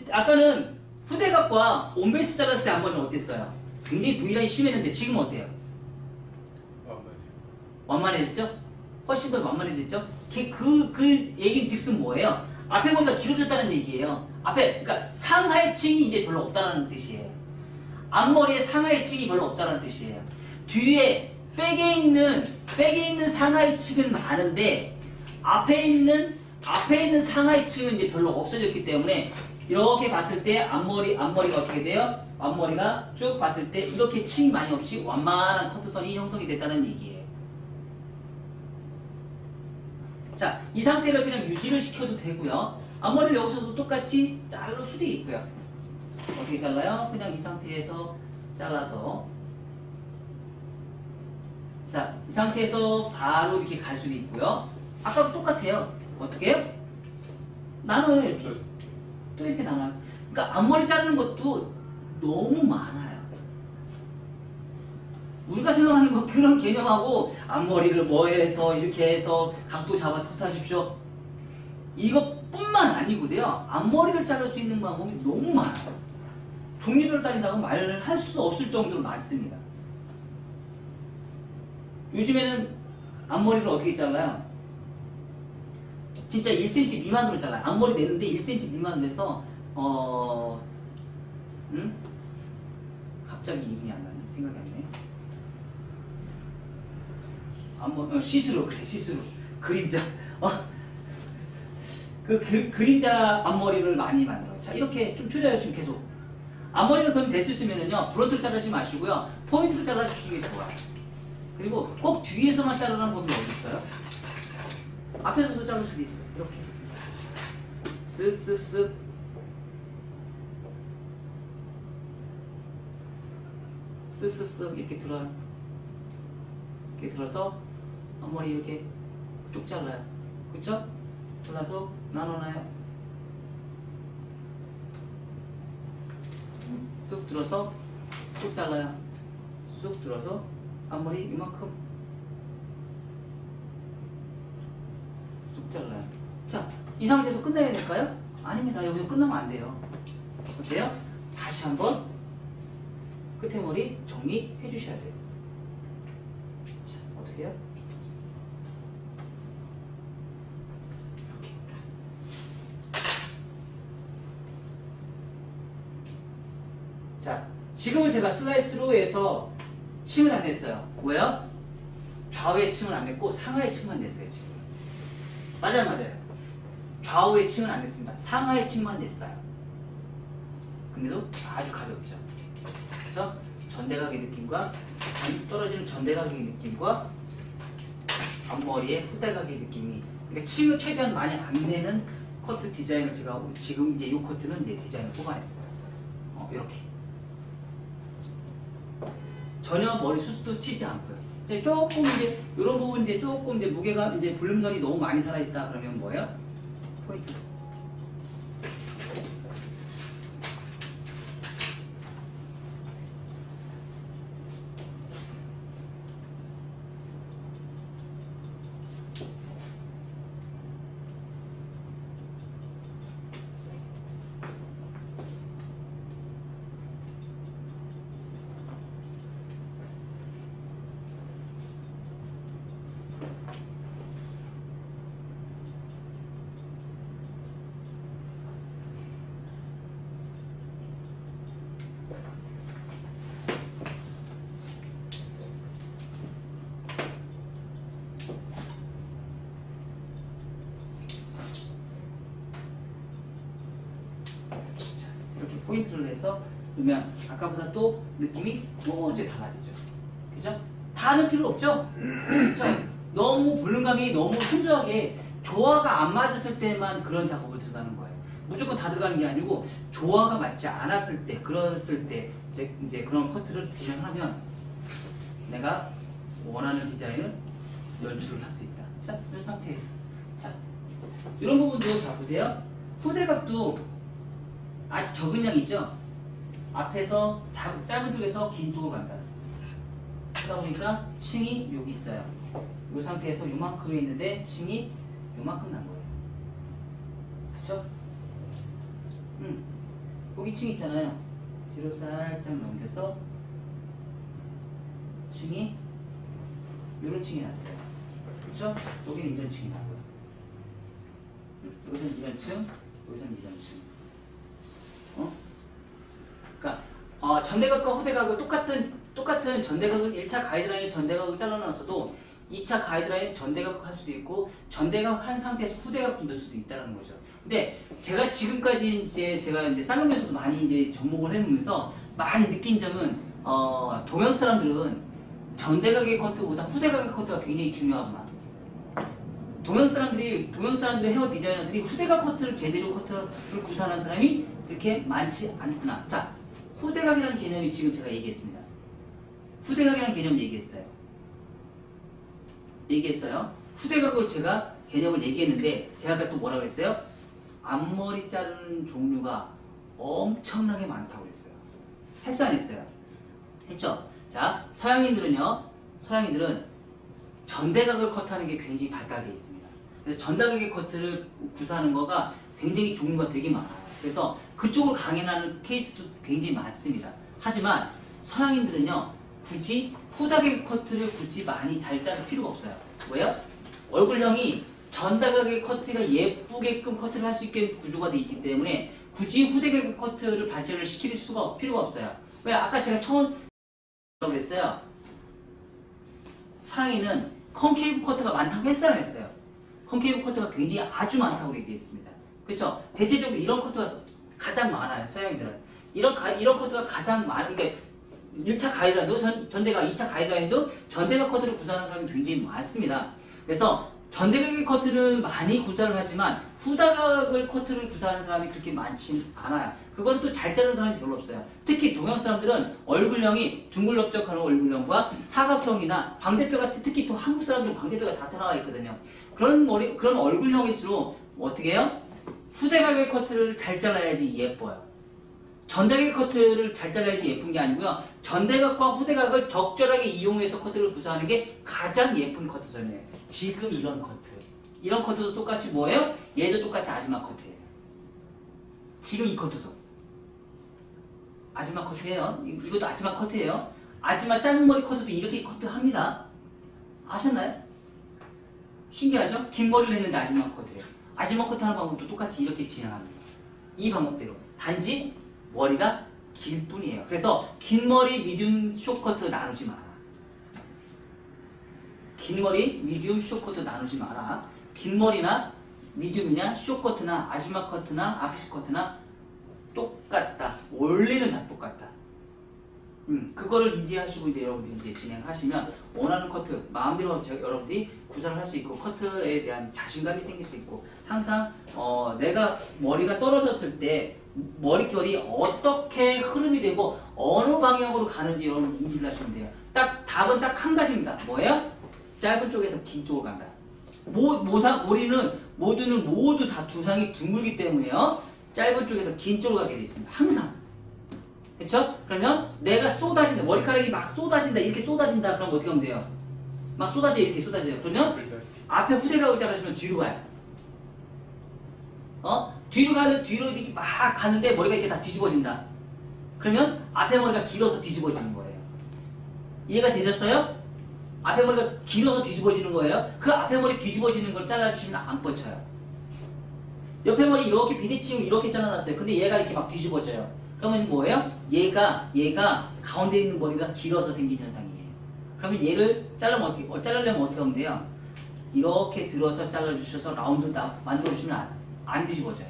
아까는 후대각과 온베이스 잘랐을 때 앞머리는 어땠어요? 굉장히 V라인이 심했는데 지금은 어때요? 완만해졌죠? 훨씬 더 완만해졌죠? 그 얘기는 즉슨 뭐예요? 앞에 머리가 길어졌다는 얘기예요. 그러니까 상하층이 이제 별로 없다는 뜻이에요. 앞머리에 상하층이 별로 없다는 뜻이에요. 뒤에 백에 있는 상하층은 많은데 앞에 있는 상하층은 이제 별로 없어졌기 때문에 이렇게 봤을 때 앞머리가 어떻게 돼요? 앞머리가 쭉 봤을 때 이렇게 층이 많이 없이 완만한 커트선이 형성이 됐다는 얘기예요. 자, 이 상태를 그냥 유지를 시켜도 되고요. 앞머리를 여기서도 똑같이 자를 수도 있고요. 어떻게 잘라요? 그냥 이 상태에서 잘라서 자, 이 상태에서 바로 이렇게 갈 수도 있고요. 아까도 똑같아요. 어떻게 해요? 나눠요, 이렇게. 또 이렇게 나눠요. 그러니까 앞머리 자르는 것도 너무 많아요. 우리가 생각하는 거 그런 개념하고 앞머리를 뭐 해서 이렇게 해서 각도 잡아서 커트하십시오. 이것뿐만 아니고요. 앞머리를 자를 수 있는 방법이 너무 많아요. 종류별로 따진다고 말을 할 수 없을 정도로 많습니다. 요즘에는 앞머리를 어떻게 잘라요? 진짜 1cm 미만으로 잘라요. 앞머리 내는데 1cm 미만으로 해서 갑자기 이름이 안 나네. 생각이 안 나네. 시스루. 그래, 시스루. 그림자. 그림자 앞머리를 많이 만들어요. 자, 이렇게 좀 줄여요. 지금 계속. 앞머리를 그럼 될 수 있으면은요, 브론트를 자르지 마시고요, 포인트를 잘라주시는 게 좋아요. 그리고 꼭 뒤에서만 자르라는 법이 어디 있어요? 앞에서도 자를 수도 있죠. 이렇게. 쓱쓱쓱. 쓱쓱쓱 이렇게 들어요. 이렇게 들어서 앞머리 이렇게 쭉 잘라요. 그쵸? 잘라서 나눠놔요. 쑥 들어서 쭉 잘라요. 쑥 들어서 앞머리 이만큼 쑥 잘라요. 자, 이 상태에서 끝내야 될까요? 아닙니다. 여기서 끝나면 안 돼요. 어때요? 다시 한번 끝에 머리 정리해 주셔야 돼요. 자, 어떻게 해요? 이렇게. 자, 지금은 제가 슬라이스로 해서 층을 안 냈어요. 왜요? 좌우의 층을 안 냈고 상하의 층만 냈어요. 지금. 맞아요. 좌우의 층은 안 냈습니다. 상하의 층만 냈어요. 근데도 아주 가볍죠. 그렇죠? 전대각의 느낌과 떨어지는 전대각의 느낌과 앞머리의 후대각의 느낌이, 그러니까 층을 최대한 많이 안 내는 커트 디자인을 제가 지금 이제 이 커트는 이제 디자인을 뽑아냈어요. 이렇게. 전혀 머리 수습도 치지 않고요. 이제 조금 이제 이런 부분 이제 조금 이제 무게가 이제 볼륨선이 너무 많이 살아있다 그러면 뭐예요? 포인트. 이렇게 포인트를 해서 넣으면 아까보다 또 느낌이 또 이제 달라지죠. 그죠? 다 하는 필요 없죠? 그죠? 너무 볼륨감이 너무 순수하게 조화가 안 맞았을 때만 그런 작업을 들어가는 거예요. 무조건 다 들어가는 게 아니고 조화가 맞지 않았을 때, 그랬을 때 이제 그런 커트를 디자인하면 내가 원하는 디자인을 연출을 할 수 있다. 자, 이런 상태에서. 자, 이런 부분도 자 보세요. 후대각도 아주 적은 양이죠. 앞에서 짧은 쪽에서 긴 쪽으로 간다. 그러다 보니까 층이 여기 있어요. 이 상태에서 요만큼에 있는데 층이 요만큼 난 거예요. 그쵸? 여기 층 있잖아요. 뒤로 살짝 넘겨서 층이 요런 층이 났어요. 그쵸? 여기는 이런 층이 나고요. 여기서는 이런 층, 여기서는 이런 층. 그러니까 전대각과 후대각을 똑같은 전대각을 1차 가이드라인 전대각을 잘라놨어도 2차 가이드라인 전대각 할 수도 있고 전대각 한 상태에서 후대각도 넣을 수도 있다는 거죠. 근데 제가 지금까지 제가 이제 살롱에서도 많이 이제 접목을 해보면서 많이 느낀 점은 동양 사람들은 전대각의 커트보다 후대각의 커트가 굉장히 중요하구나. 동양 사람들의 헤어 디자이너들이 후대각 커트를 제대로 커트를 구사하는 사람이 그렇게 많지 않구나. 자, 후대각이라는 개념이 지금 제가 얘기했습니다. 후대각이라는 개념을 얘기했어요. 후대각을 제가 개념을 얘기했는데 제가 아까 또 뭐라고 했어요? 앞머리 자르는 종류가 엄청나게 많다고 했어요. 했어 안 했어요? 했죠? 자, 서양인들은 전대각을 컷하는 게 굉장히 발달되어 있습니다. 그래서 전다각의 커트를 구사하는 거가 굉장히 종류가 되게 많아요. 그래서 그쪽으로 강연하는 케이스도 굉장히 많습니다. 하지만 서양인들은요, 굳이 후다각 커트를 굳이 많이 잘 자를 필요가 없어요. 왜요? 얼굴형이 전다각의 커트가 예쁘게끔 커트를 할 수 있게 구조가 되어 있기 때문에 굳이 후다각 커트를 발전을 시킬 수가 필요가 없어요. 왜? 아까 제가 처음 그랬어요. 서양인은 컨케이브 커트가 많다고 했어요, 안 했어요? 컨케이브 커트가 굉장히 아주 많다고 얘기했습니다. 그렇죠? 대체적으로 이런 커트가 가장 많아요, 서양인들은. 이런 커트가 가장 많은 게 1차 가이드라인도 전대가 2차 가이드라인도 전대각 커트를 구사하는 사람이 굉장히 많습니다. 그래서 전대각의 커트는 많이 구사를 하지만 후다각을 커트를 구사하는 사람이 그렇게 많지 않아요. 그건 또 잘 자르는 사람이 별로 없어요. 특히 동양 사람들은 얼굴형이 둥글넓적하는 얼굴형과 사각형이나 광대뼈 같은, 특히 또 한국 사람들은 광대뼈가 다 나와 있거든요. 그런 얼굴형일수록 어떻게 해요? 후다각의 커트를 잘 잘라야지 예뻐요. 전대각 커트를 잘 잘라야지 예쁜 게 아니고요. 전대각과 후대각을 적절하게 이용해서 커트를 구사하는 게 가장 예쁜 커트선이에요. 지금 이런 커트. 이런 커트도 똑같이 뭐예요? 얘도 똑같이 아지마 커트예요. 지금 이 커트도. 아지마 커트예요. 이것도 아지마 커트예요. 아지마 짧은 머리 커트도 이렇게 커트합니다. 아셨나요? 신기하죠? 긴 머리를 했는데 아지마 커트예요. 아지마 커트하는 방법도 똑같이 이렇게 진행합니다. 이 방법대로. 단지 머리가 길 뿐이에요. 그래서 긴 머리, 미디움, 숏커트 나누지 마라. 긴 머리, 미디움, 숏커트 나누지 마라. 긴 머리나 미디움이나 숏커트나 아지마 커트나 아크시 커트나 똑같다. 원리는 다 똑같다. 그거를 인지하시고 이제 여러분들이 이제 진행하시면 원하는 커트 마음대로 여러분들이 구사를 할 수 있고 커트에 대한 자신감이 생길 수 있고 항상 내가 머리가 떨어졌을 때 머릿결이 어떻게 흐름이 되고 어느 방향으로 가는지 여러분 인지를 하시면 돼요. 답은 딱 한 가지입니다. 뭐예요? 짧은 쪽에서 긴 쪽으로 간다. 모두는 모두 다 두상이 둥글기 때문에요. 짧은 쪽에서 긴 쪽으로 가게 되어 있습니다. 항상. 그렇죠? 그러면 내가 쏟아진다. 머리카락이 막 쏟아진다. 이렇게 쏟아진다. 그럼 어떻게 하면 돼요? 막 쏟아져. 이렇게 쏟아져요. 그러면 앞에 후대각을 자르시면 뒤로 가요. 뒤로 이렇게 막 가는데 머리가 이렇게 다 뒤집어진다. 그러면 앞에 머리가 길어서 뒤집어지는 거예요. 이해가 되셨어요? 앞에 머리가 길어서 뒤집어지는 거예요. 그 앞에 머리 뒤집어지는 걸 잘라주시면 안 뻗쳐요. 옆에 머리 이렇게 비대칭으로 이렇게 잘라놨어요. 근데 얘가 이렇게 막 뒤집어져요. 그러면 뭐예요? 얘가 가운데 있는 머리가 길어서 생긴 현상이에요. 그러면 얘를 자르려면 어떻게 하면 돼요? 이렇게 들어서 잘라주셔서 라운드 만들어주시면 안 뒤집어져요.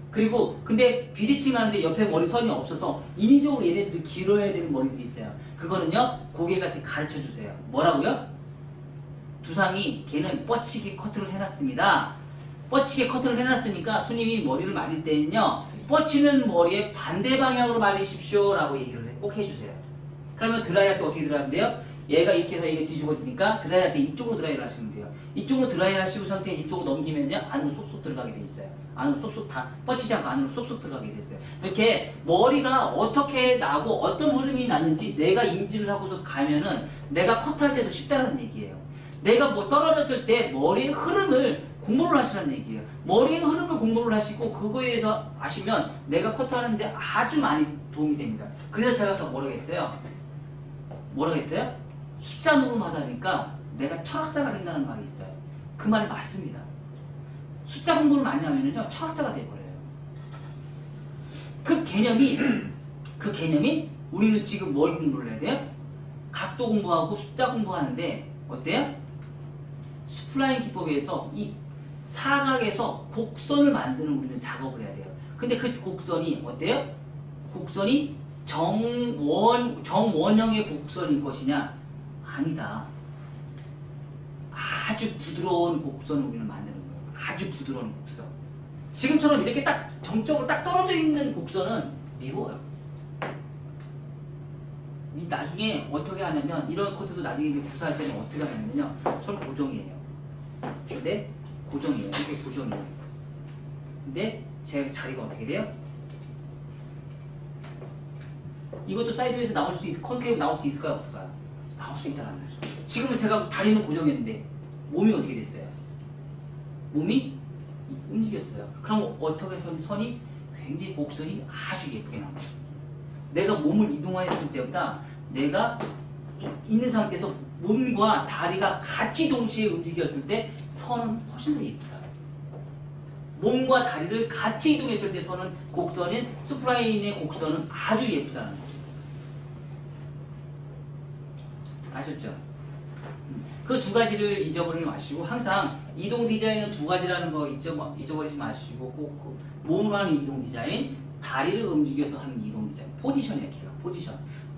그리고 근데 비대칭 하는데 옆에 머리선이 없어서 인위적으로 얘네들이 길어야 되는 머리들이 있어요. 그거는요 고객한테 가르쳐 주세요. 뭐라고요? 두상이 걔는 뻗치게 커트를 해놨습니다. 뻗치게 커트를 해놨으니까 손님이 머리를 말릴 때는요 뻗치는 머리에 반대 방향으로 말리십시오 라고 얘기를 꼭 해주세요. 그러면 드라이할 때 어떻게 드라이하면 돼요? 얘가 이렇게 해서 이게 뒤집어지니까 드라이할 때 이쪽으로 드라이를 하시면 돼요. 이쪽으로 드라이 하시고 상태에 이쪽으로 넘기면요 안으로 쏙쏙 들어가게 돼 있어요. 안으로 쏙쏙 다 뻗치지 않고 안으로 쏙쏙 들어가게 돼 있어요. 이렇게 머리가 어떻게 나고 어떤 흐름이 났는지 내가 인지를 하고서 가면은 내가 컷할 때도 쉽다는 얘기예요. 내가 뭐 떨어졌을 때 머리의 흐름을 공부를 하시라는 얘기예요. 머리의 흐름을 공부를 하시고 그거에 대해서 아시면 내가 커트하는데 아주 많이 도움이 됩니다. 그래서 제가 아까 뭐라고 했어요? 숫자 녹음하다 보니까 내가 철학자가 된다는 말이 있어요. 그 말이 맞습니다. 숫자 공부를 많이 하면요 철학자가 돼버려요. 그 개념이 우리는 지금 뭘 공부를 해야 돼요? 각도 공부하고 숫자 공부하는데 어때요? 스플라인 기법에서 이 사각에서 곡선을 만드는 우리는 작업을 해야 돼요. 근데 그 곡선이 어때요? 곡선이 정원형의 곡선인 것이냐? 아니다. 아주 부드러운 곡선을 우리는 만드는 거예요. 아주 부드러운 곡선. 지금처럼 이렇게 딱 정적으로 딱 떨어져 있는 곡선은 미워요. 나중에 어떻게 하냐면 이런 커트도 나중에 이제 구사할 때는 어떻게 하냐면요. 서로 고정이에요. 근데 고정이에요. 이렇게 고정이에요. 근데 제 자리가 어떻게 돼요? 이것도 사이드에서 나올 수 있어. 컨케이브 나올 수 있을까요? 없을까요? 나올 수 있다는 거죠. 지금은 제가 다리는 고정했는데 몸이 어떻게 됐어요? 몸이 움직였어요. 그럼 어떻게 선이 굉장히 곡선이 아주 예쁘게 나와요. 내가 몸을 이동했을 때보다 내가 있는 상태에서 몸과 다리가 같이 동시에 움직였을 때 선은 훨씬 더 예쁘다. 몸과 다리를 같이 이동했을 때 선은 곡선인 스프라인의 곡선은 아주 예쁘다는 거죠. 아셨죠? 그 두 가지를 잊어버리지 마시고 항상 이동 디자인은 두 가지라는 거 잊어버리지 마시고 꼭 몸으로 하는 이동 디자인, 다리를 움직여서 하는 이동 디자인, 포지션이에요.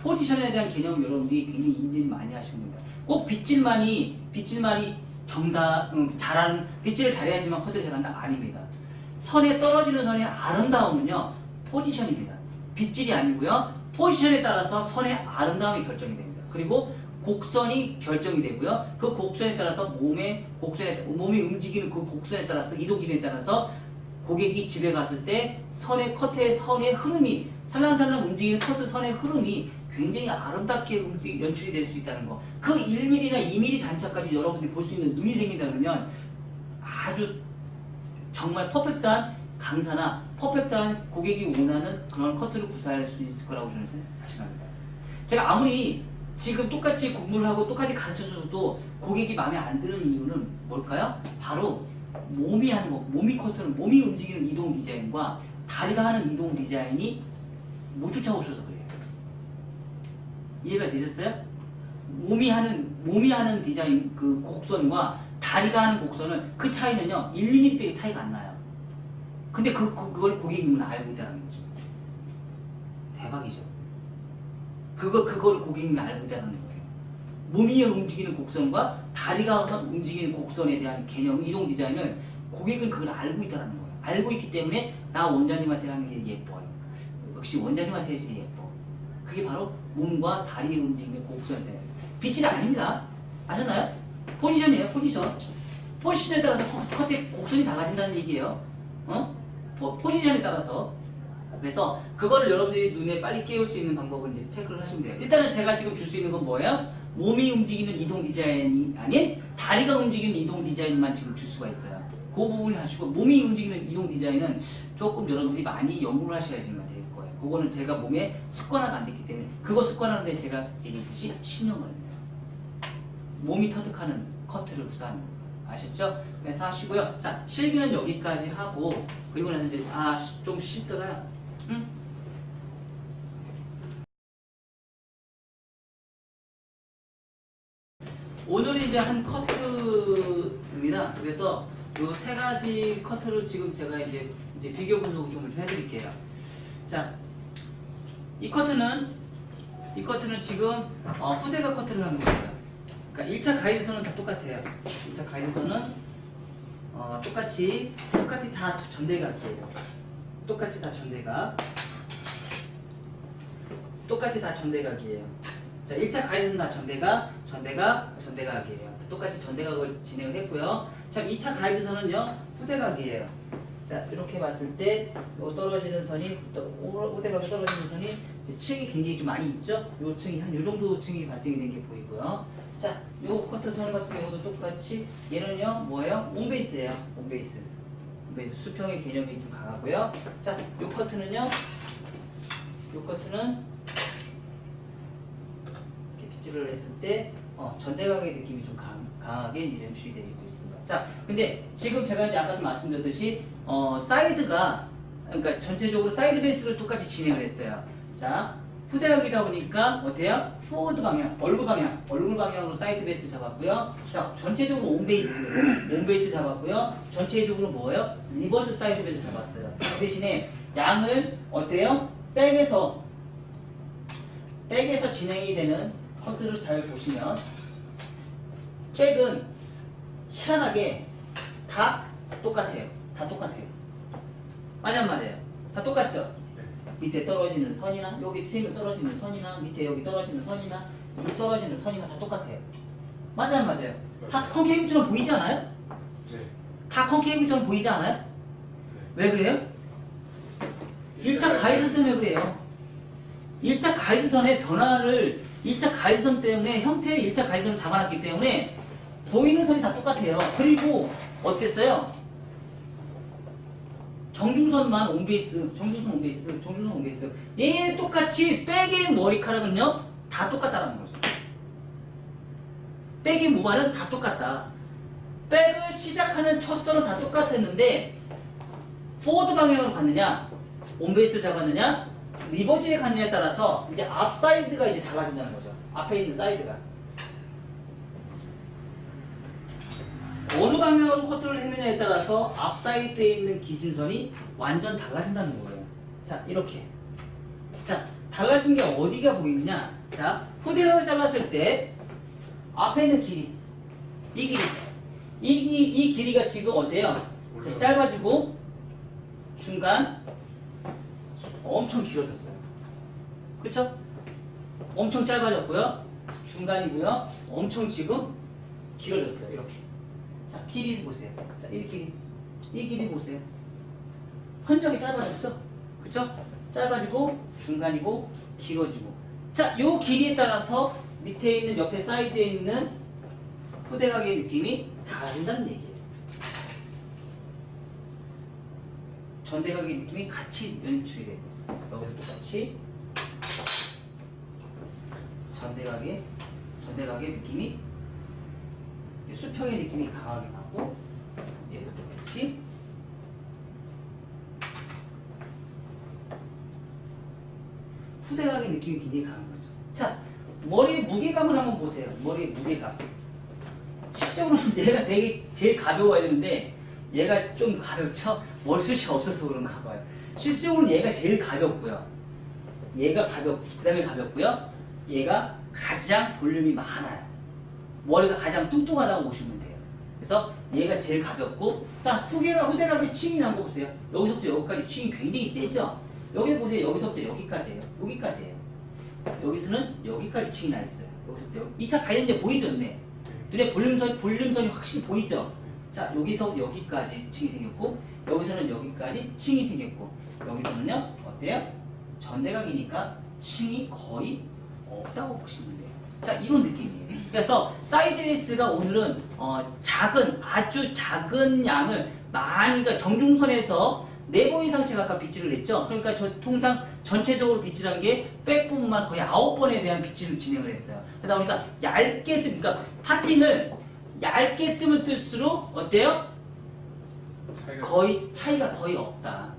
포지션에 대한 개념 여러분들이 굉장히 인지 많이 하시는 겁니다. 꼭 빗질만이 잘하는 빗질을 잘해야지만 커트를 잘한다 아닙니다. 선에 떨어지는 선의 아름다움은요 포지션입니다. 빗질이 아니고요 포지션에 따라서 선의 아름다움이 결정이 됩니다. 그리고 곡선이 결정이 되고요. 그 곡선에 따라서 몸이 움직이는 그 곡선에 따라서 이동 기능에 따라서 고객이 집에 갔을 때 커트의 선의 흐름이 살랑살랑 움직이는 커트 선의 흐름이 굉장히 아름답게 연출이 될 수 있다는 거. 그 1mm나 2mm 단차까지 여러분들이 볼 수 있는 눈이 생긴다 그러면 아주 정말 퍼펙트한 강사나 퍼펙트한 고객이 원하는 그런 커트를 구사할 수 있을 거라고 저는 자신합니다. 제가 아무리 지금 똑같이 공부를 하고 똑같이 가르쳐줘도 고객이 마음에 안 드는 이유는 뭘까요? 바로 몸이 하는 거, 몸이 커트는 몸이 움직이는 이동 디자인과 다리가 하는 이동 디자인이 못 쫓아오셔서 그래요. 이해가 되셨어요? 몸이 하는 디자인 그 곡선과 다리가 하는 곡선은 그 차이는요 1mm밖에 차이가 안 나요. 근데 그걸 고객님은 알고 있다는 거죠. 대박이죠. 그걸 고객님이 알고 있다는 거예요. 몸이 움직이는 곡선과 다리가 움직이는 곡선에 대한 개념, 이동 디자인을 고객은 그걸 알고 있다는 거예요. 알고 있기 때문에 나 원장님한테 하는 게 예뻐요. 역시 원장님한테 해야지 예뻐. 그게 바로 몸과 다리의 움직임의 곡선에 대한 빗질이 아닙니다. 아셨나요? 포지션이에요. 포지션에 따라서 커트의 곡선이 달라진다는 얘기예요. 포지션에 따라서. 그래서 그거를 여러분들이 눈에 빨리 깨울 수 있는 방법을 이제 체크를 하시면 돼요. 일단은 제가 지금 줄 수 있는 건 뭐예요? 몸이 움직이는 이동 디자인이 아닌 다리가 움직이는 이동 디자인만 지금 줄 수가 있어요. 그 부분을 하시고 몸이 움직이는 이동 디자인은 조금 여러분들이 많이 연구를 하셔야지만 될 거예요. 그거는 제가 몸에 습관화가 안 됐기 때문에 그거 습관하는데 제가 얘기했듯이 10년 걸립니다. 몸이 터득하는 커트를 구사하는 거예요. 아셨죠? 그래서 하시고요. 자, 실기는 여기까지 하고 그리고 나서 이제 좀 쉬다가 오늘이 이제 한 커트입니다. 그래서 이 세 가지 커트를 지금 제가 이제 비교 분석을 좀 해드릴게요. 자, 이 커트는 지금 후대가 커트를 하는 거예요. 그러니까 1차 가이드선은 다 똑같아요. 1차 가이드선은 똑같이 다 전대각이에요. 똑같이 다 전대각이에요. 자, 1차 가이드선 다 전대각이에요. 똑같이 전대각을 진행을 했고요. 자, 2차 가이드선은요 후대각이에요. 자, 이렇게 봤을 때 요 떨어지는 선이 후대각에 떨어지는 선이 이제 층이 굉장히 좀 많이 있죠. 요 층이 한 요 정도 층이 발생이 된 게 보이고요. 자, 요 커트선 같은 경우도 똑같이 얘는요 뭐예요? 홈베이스예요. 홈베이스 수평의 개념이 좀 강하고요. 자, 요 커트는요. 요 커트는 이렇게 빗질을 했을 때 전대각의 느낌이 좀 강하게 연출이 되고 있습니다. 자, 근데 지금 제가 이제 아까도 말씀드렸듯이 사이드가 그러니까 전체적으로 사이드 베이스를 똑같이 진행을 했어요. 자, 후대각이다 보니까 어때요? 포워드 방향, 얼굴 방향으로 사이드 베이스 잡았고요. 자, 전체적으로 온 베이스 잡았고요. 전체적으로 뭐예요? 리버스 사이드 베이스 잡았어요. 그 대신에 양을 어때요? 백에서 진행이 되는 커트를 잘 보시면 백은 희한하게 다 똑같아요. 맞단 말이에요. 다 똑같죠? 밑에 떨어지는 선이나 여기 세면 떨어지는 선이나 밑에 여기 떨어지는 선이나 이 떨어지는 선이나 다 똑같아요. 맞아요? 다 컨케이브처럼 보이지 않아요? 네. 다 컨케이브처럼 보이지 않아요? 네. 왜 그래요? 1차 가이드 때문에 그래요. 1차 가이드선의 변화를 1차 가이드선 때문에 형태의 1차 가이드선을 잡아놨기 때문에 보이는 선이 다 똑같아요. 그리고 어땠어요? 정중선만 온베이스, 정중선 온베이스, 정중선 온베이스. 얘 똑같이 백의 머리카락은요 다 똑같다라는 거죠. 백의 모발은 다 똑같다. 백을 시작하는 첫 선은 다 똑같았는데 포워드 방향으로 갔느냐, 온베이스를 잡았느냐, 리버지에 갔느냐에 따라서 이제 앞사이드가 이제 달라진다는 거죠. 앞에 있는 사이드가. 어느 방향으로 커트를 했느냐에 따라서 앞사이드에 있는 기준선이 완전 달라진다는 거예요. 자, 이렇게. 자, 달라진 게 어디가 보이느냐? 자, 후대각을 잘랐을 때 앞에 있는 길이, 이 길이, 이 길이가 지금 어때요? 자, 짧아지고 중간 엄청 길어졌어요. 그쵸? 엄청 짧아졌고요. 중간이고요. 엄청 지금 길어졌어요. 이렇게. 자, 길이 보세요. 자, 이 길이 보세요. 흔적이 짧아졌죠? 그쵸? 짧아지고 중간이고 길어지고. 자, 요 길이에 따라서 밑에 있는 옆에 사이드에 있는 후대각의 느낌이 달라진다는 얘기예요. 전대각의 느낌이 같이 연출이 되고 여기도 똑같이 전대각의 느낌이 수평의 느낌이 강하게 나고 얘도 똑같이 후대각의 느낌이 굉장히 강한 거죠. 자, 머리의 무게감을 한번 보세요. 머리의 무게감. 실질적으로는 얘가 되게 제일 가벼워야 되는데 얘가 좀 가볍죠? 머리숱이 없어서 그런가 봐요. 실질적으로는 얘가 제일 가볍고요. 얘가 그 다음에 가볍고요. 얘가 가장 볼륨이 많아요. 머리가 가장 뚱뚱하다고 보시면 돼요. 그래서 얘가 제일 가볍고, 자, 후대각의 층이 난 거 보세요. 여기서부터 여기까지 층이 굉장히 세죠? 여기 보세요. 여기서부터 여기까지예요. 여기까지예요. 여기서는 여기까지 층이 나 있어요. 여기서부터 여기. 2차 가 있는데 보이죠? 눈에 볼륨선이 확실히 보이죠? 자, 여기서 여기까지 층이 생겼고, 여기서는 여기까지 층이 생겼고, 여기서는요, 어때요? 전대각이니까 층이 거의 없다고 보시면 돼요. 자, 이런 느낌이에요. 그래서 사이드레이스가 오늘은 아주 작은 양을 많이, 그러니까 정중선에서 4번 이상 제가 아까 빗질을 했죠. 그러니까 저 통상 전체적으로 빗질한 게 백 부분만 거의 9번에 대한 빗질을 진행을 했어요. 그러다 보니까 그러니까 파팅을 얇게 뜨면 뜰수록 어때요? 차이가 거의 없다.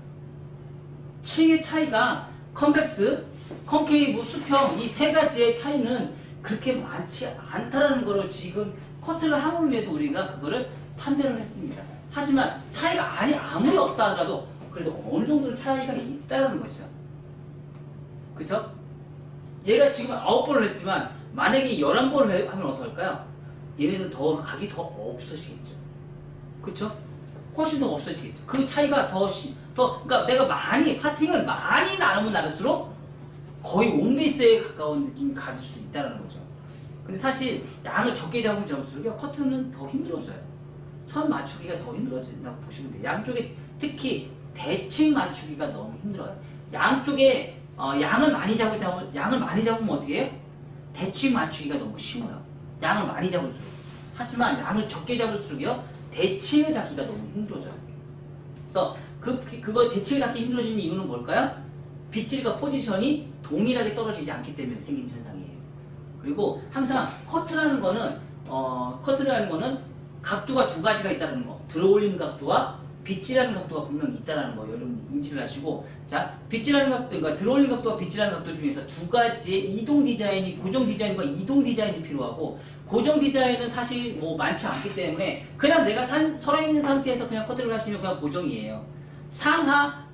층의 차이가 컨벡스, 컨케이브, 수평 이 세 가지의 차이는 그렇게 많지 않다라는 거를 지금 커트를 함으로 인해서 우리가 그거를 판별을 했습니다. 하지만 차이가 아무리 없다 하더라도 그래도 어느 정도는 차이가 있다라는 거죠. 그쵸? 얘가 지금 9번을 했지만 만약에 11번을 하면 어떨까요? 얘네는 각이 더 없어지겠죠. 그쵸? 훨씬 더 없어지겠죠. 그 차이가 그러니까 내가 파팅을 많이 나누면 나눌수록 거의 온베이스에 가까운 느낌이 가질 수도 있다는 거죠. 근데 사실 양을 적게 잡으면 잡을수록 커트는 더 힘들어져요. 선 맞추기가 더 힘들어진다고 보시면 돼요. 양쪽에 특히 대칭 맞추기가 너무 힘들어요. 양쪽에 양을 많이 잡으면 어떻게 해요? 대칭 맞추기가 너무 쉬워요. 양을 많이 잡을수록. 하지만 양을 적게 잡을수록요, 대칭을 잡기가 너무 힘들어져요. 그래서 그거 대칭을 잡기 힘들어지는 이유는 뭘까요? 빗질과 포지션이 동일하게 떨어지지 않기 때문에 생긴 현상이에요. 그리고 항상 커트라는 거는 각도가 두 가지가 있다는 거. 들어올리는 각도와 빗질하는 각도가 분명히 있다는 거 여러분 인지를 하시고, 자, 빗질하는 각도, 그러니까 들어올리는 각도와 빗질하는 각도 중에서 두 가지의 이동 디자인이, 고정 디자인과 이동 디자인이 필요하고, 고정 디자인은 사실 뭐 많지 않기 때문에 그냥 내가 살아있는 상태에서 그냥 커트를 하시면 그냥 고정이에요.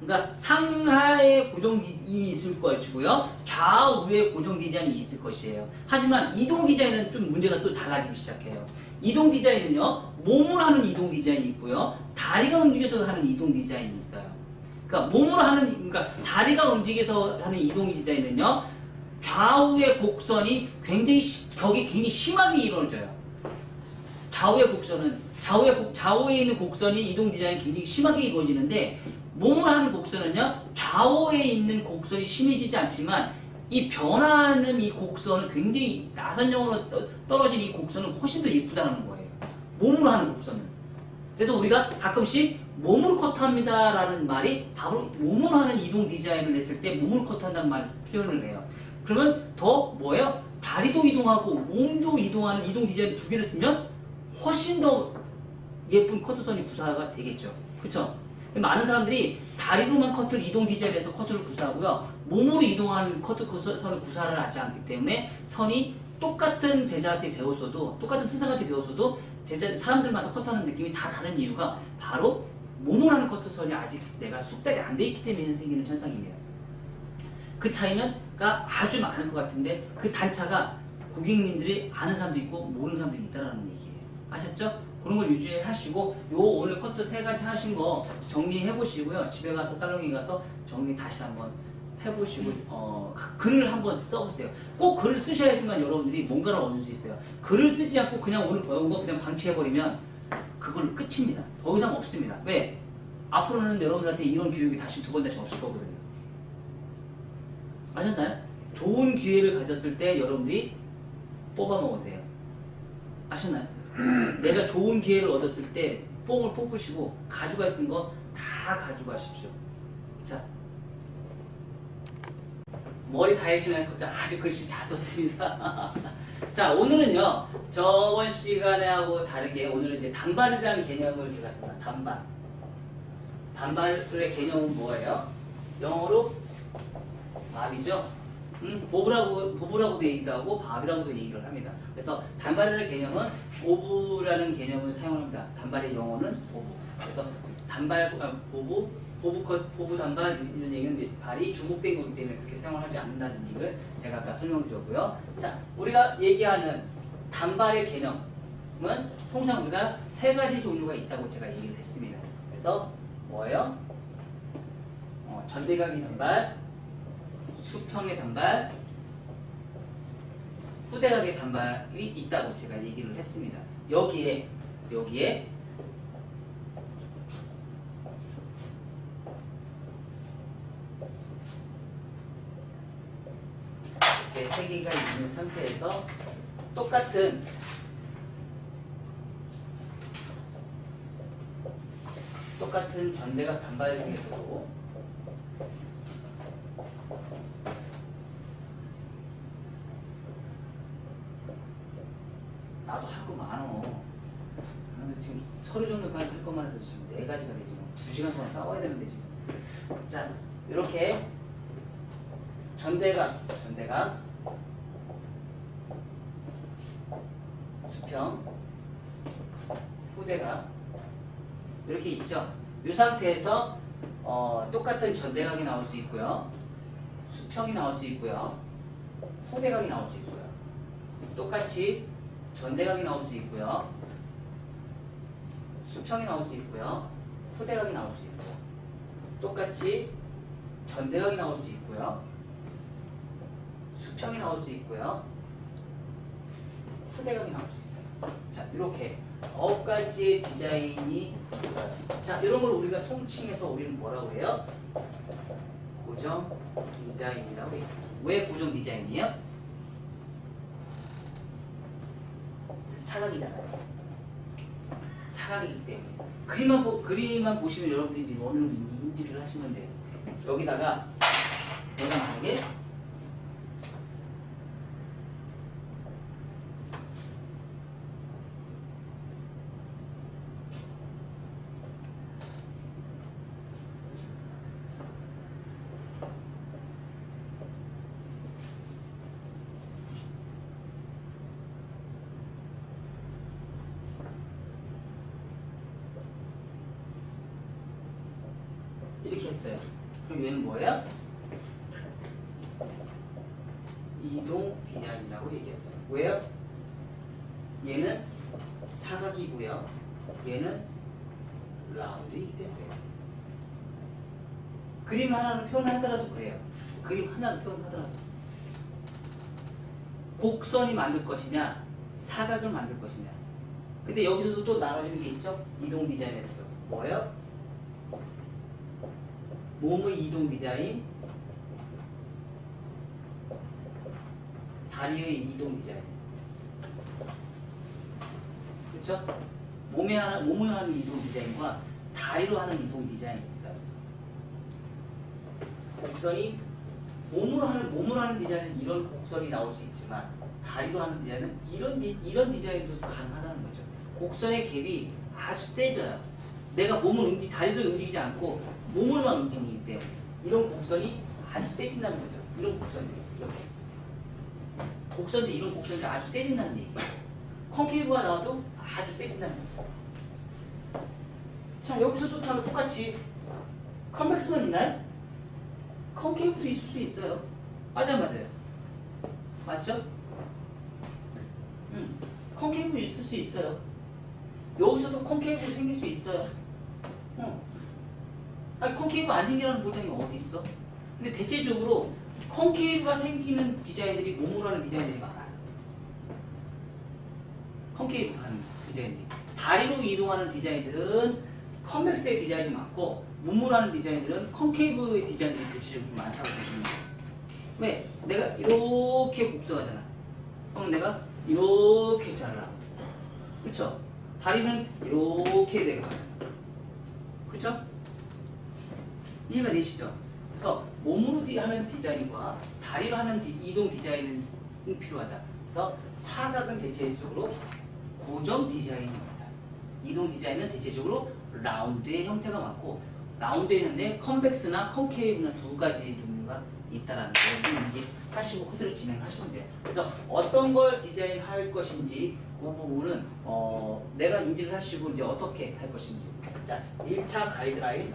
그러니까 상하에 고정이 있을 것이고요, 좌우에 고정 디자인이 있을 것이에요. 하지만 이동 디자인은 좀 문제가 또 달라지기 시작해요. 이동 디자인은요, 몸으로 하는 이동 디자인이 있고요, 다리가 움직여서 하는 이동 디자인이 있어요. 그러니까 다리가 움직여서 하는 이동 디자인은요, 좌우의 곡선이 격이 굉장히 심하게 이루어져요. 좌우에 있는 곡선이 이동 디자인이 굉장히 심하게 이루어지는데, 몸으로 하는 곡선은요, 좌우에 있는 곡선이 심해지지 않지만 이 변화하는 이 곡선은 굉장히 나선형으로 떨어진 이 곡선은 훨씬 더 예쁘다는 거예요. 몸으로 하는 곡선은. 그래서 우리가 가끔씩 몸으로 커트합니다 라는 말이 바로 몸으로 하는 이동 디자인을 했을 때 몸으로 커트한다는 말을 표현을 해요. 그러면 더 뭐예요? 다리도 이동하고 몸도 이동하는 이동 디자인 두 개를 쓰면 훨씬 더 예쁜 커트선이 구사가 되겠죠. 그렇죠? 많은 사람들이 다리로만 커트를 이동 디자인에서 커트를 구사하고요. 몸으로 이동하는 커트선을 구사를 하지 않기 때문에 선이 똑같은 제자한테 배웠어도 똑같은 스승한테 배웠어도 사람들마다 커트하는 느낌이 다 다른 이유가 바로 몸으로 하는 커트선이 아직 내가 숙달이 안 돼 있기 때문에 생기는 현상입니다. 그 차이는가 아주 많은 것 같은데 그 단차가 고객님들이 아는 사람도 있고 모르는 사람도 있다는 얘기예요. 아셨죠? 그런 걸 유지하시고 요 오늘 커트 3가지 하신 거 정리해 보시고요. 집에 가서 살롱에 가서 정리 다시 한번 해보시고 글을 한번 써보세요. 꼭 글을 쓰셔야지만 여러분들이 뭔가를 얻을 수 있어요. 글을 쓰지 않고 그냥 오늘 배운 거 그냥 방치해버리면 그걸 끝입니다. 더 이상 없습니다. 왜? 앞으로는 여러분들한테 이런 교육이 다시 두 번 다시 없을 거거든요. 아셨나요? 좋은 기회를 가졌을 때 여러분들이 뽑아 먹으세요. 아셨나요? 내가 좋은 기회를 얻었을 때 뽕을 뽑으시고 가져갈 수 있는 거 다 가져가십시오. 자, 머리 다 해시는 거 아주 글씨 잘 썼습니다. 자, 오늘은요 저번 시간에 하고 다르게 오늘은 이제 단발이라는 개념을 제가 씁니다. 단발의 개념은 뭐예요? 영어로 밥이죠. 보부라고도 얘기도 하고 밥이라고도 얘기를 합니다. 그래서 단발이라는 개념은 보부라는 개념을 사용합니다. 단발의 영어는 보부. 그래서 보부 단발 이런 얘기는 이제 발이 중복된 거기 때문에 그렇게 사용을 하지 않는다는 얘기를 제가 아까 설명드렸고요. 자, 우리가 얘기하는 단발의 개념은 통상 우리가 3가지 종류가 있다고 제가 얘기를 했습니다. 그래서 뭐예요? 전대각이 단발, 수평의 단발, 후대각의 단발이 있다고 제가 얘기를 했습니다. 여기에 이렇게 3개가 있는 상태에서 똑같은 전대각 단발 중에서도 나도 할 거 많어. 그런데 지금 서류 정리까지 할 것만 해도 지금 4가지가 되지. 2시간 동안 싸워야 되는데 지금. 자, 이렇게 전대각, 수평, 후대각 이렇게 있죠. 이 상태에서 똑같은 전대각이 나올 수 있고요. 수평이 나올 수 있고요. 후대각이 나올 수 있고요. 똑같이 전대각이 나올 수 있고요. 수평이 나올 수 있고요. 후대각이 나올 수 있고요. 똑같이 전대각이 나올 수 있고요. 수평이 나올 수 있고요. 후대각이 나올 수 있어요. 자, 이렇게 9가지의 디자인이 있어요. 자, 이런 걸 우리가 통칭해서 우리는 뭐라고 해요? 고정 디자인이라고 해요. 왜 고정 디자인이에요? 사각이잖아요. 사각이기 때문에 그림만 보시면 여러분들이 어느 정도 인지를 하시면 돼요. 여기다가 내가 만약에 이렇게 했어요. 그럼 얘는 뭐예요? 이동 디자인이라고 얘기했어요. 왜요? 얘는 사각이고요. 얘는 라운드이기 때문에. 그림 하나를 표현하더라도 그래요. 그림 하나를 표현하더라도. 곡선이 만들 것이냐, 사각을 만들 것이냐. 근데 여기서도 또 나눠지는 게 있죠? 이동 디자인에서도. 뭐예요? 몸의 이동 디자인, 다리의 이동 디자인. 그렇죠? 몸으로 하는 이동 디자인과 다리로 하는 이동 디자인이 있어요. 곡선이 몸으로 하는 디자인은 이런 곡선이 나올 수 있지만 다리로 하는 디자인은 이런 디자인도 가능하다는 거죠. 곡선의 갭이 아주 세져요. 내가 다리를 움직이지 않고 몸으로만 움직이기 때문에 이런 곡선이 아주 세진다는 거죠. 이런 곡선들이 이렇게. 이런 곡선들이 아주 세진다는 얘기예요. 콘케이브가 나와도 아주 세진다는 거죠. 자, 여기서도 다 똑같이 컨벡스만 있나요? 콘케이브도 있을 수 있어요. 맞아요. 맞죠? 콘케이브 있을 수 있어요. 여기서도 콘케이브 생길 수 있어요. 아니, 콘케이브 안 생기라는 보장이 어디 있어? 근데 대체적으로 콘케이브가 생기는 디자인들이 몸으로 하는 디자인들이 많아요. 콘케이브 하는 디자인들이. 다리로 이동하는 디자인들은 컨벡스의 디자인이 많고 몸으로 하는 디자인들은 콘케이브의 디자인들이 대체적으로 많다고 보시면 돼요. 왜? 내가 이렇게 곡선하잖아. 그럼 내가 이렇게 잘라. 그쵸? 다리는 이렇게 내려가잖아. 그쵸? 이해가 되시죠? 그래서 몸으로 하는 디자인과 다리로 하는 이동 디자인은 필요하다. 그래서 사각은 대체적으로 고정 디자인입니다. 이동 디자인은 대체적으로 라운드의 형태가 많고 라운드에 컨벡스나 콘케이브나 두 가지 종류가 있다라는 걸 인지하시고 코드를 진행하시면 돼요. 그래서 어떤 걸 디자인할 것인지 그 부분은 내가 인지를 하시고 이제 어떻게 할 것인지. 자, 1차 가이드라인,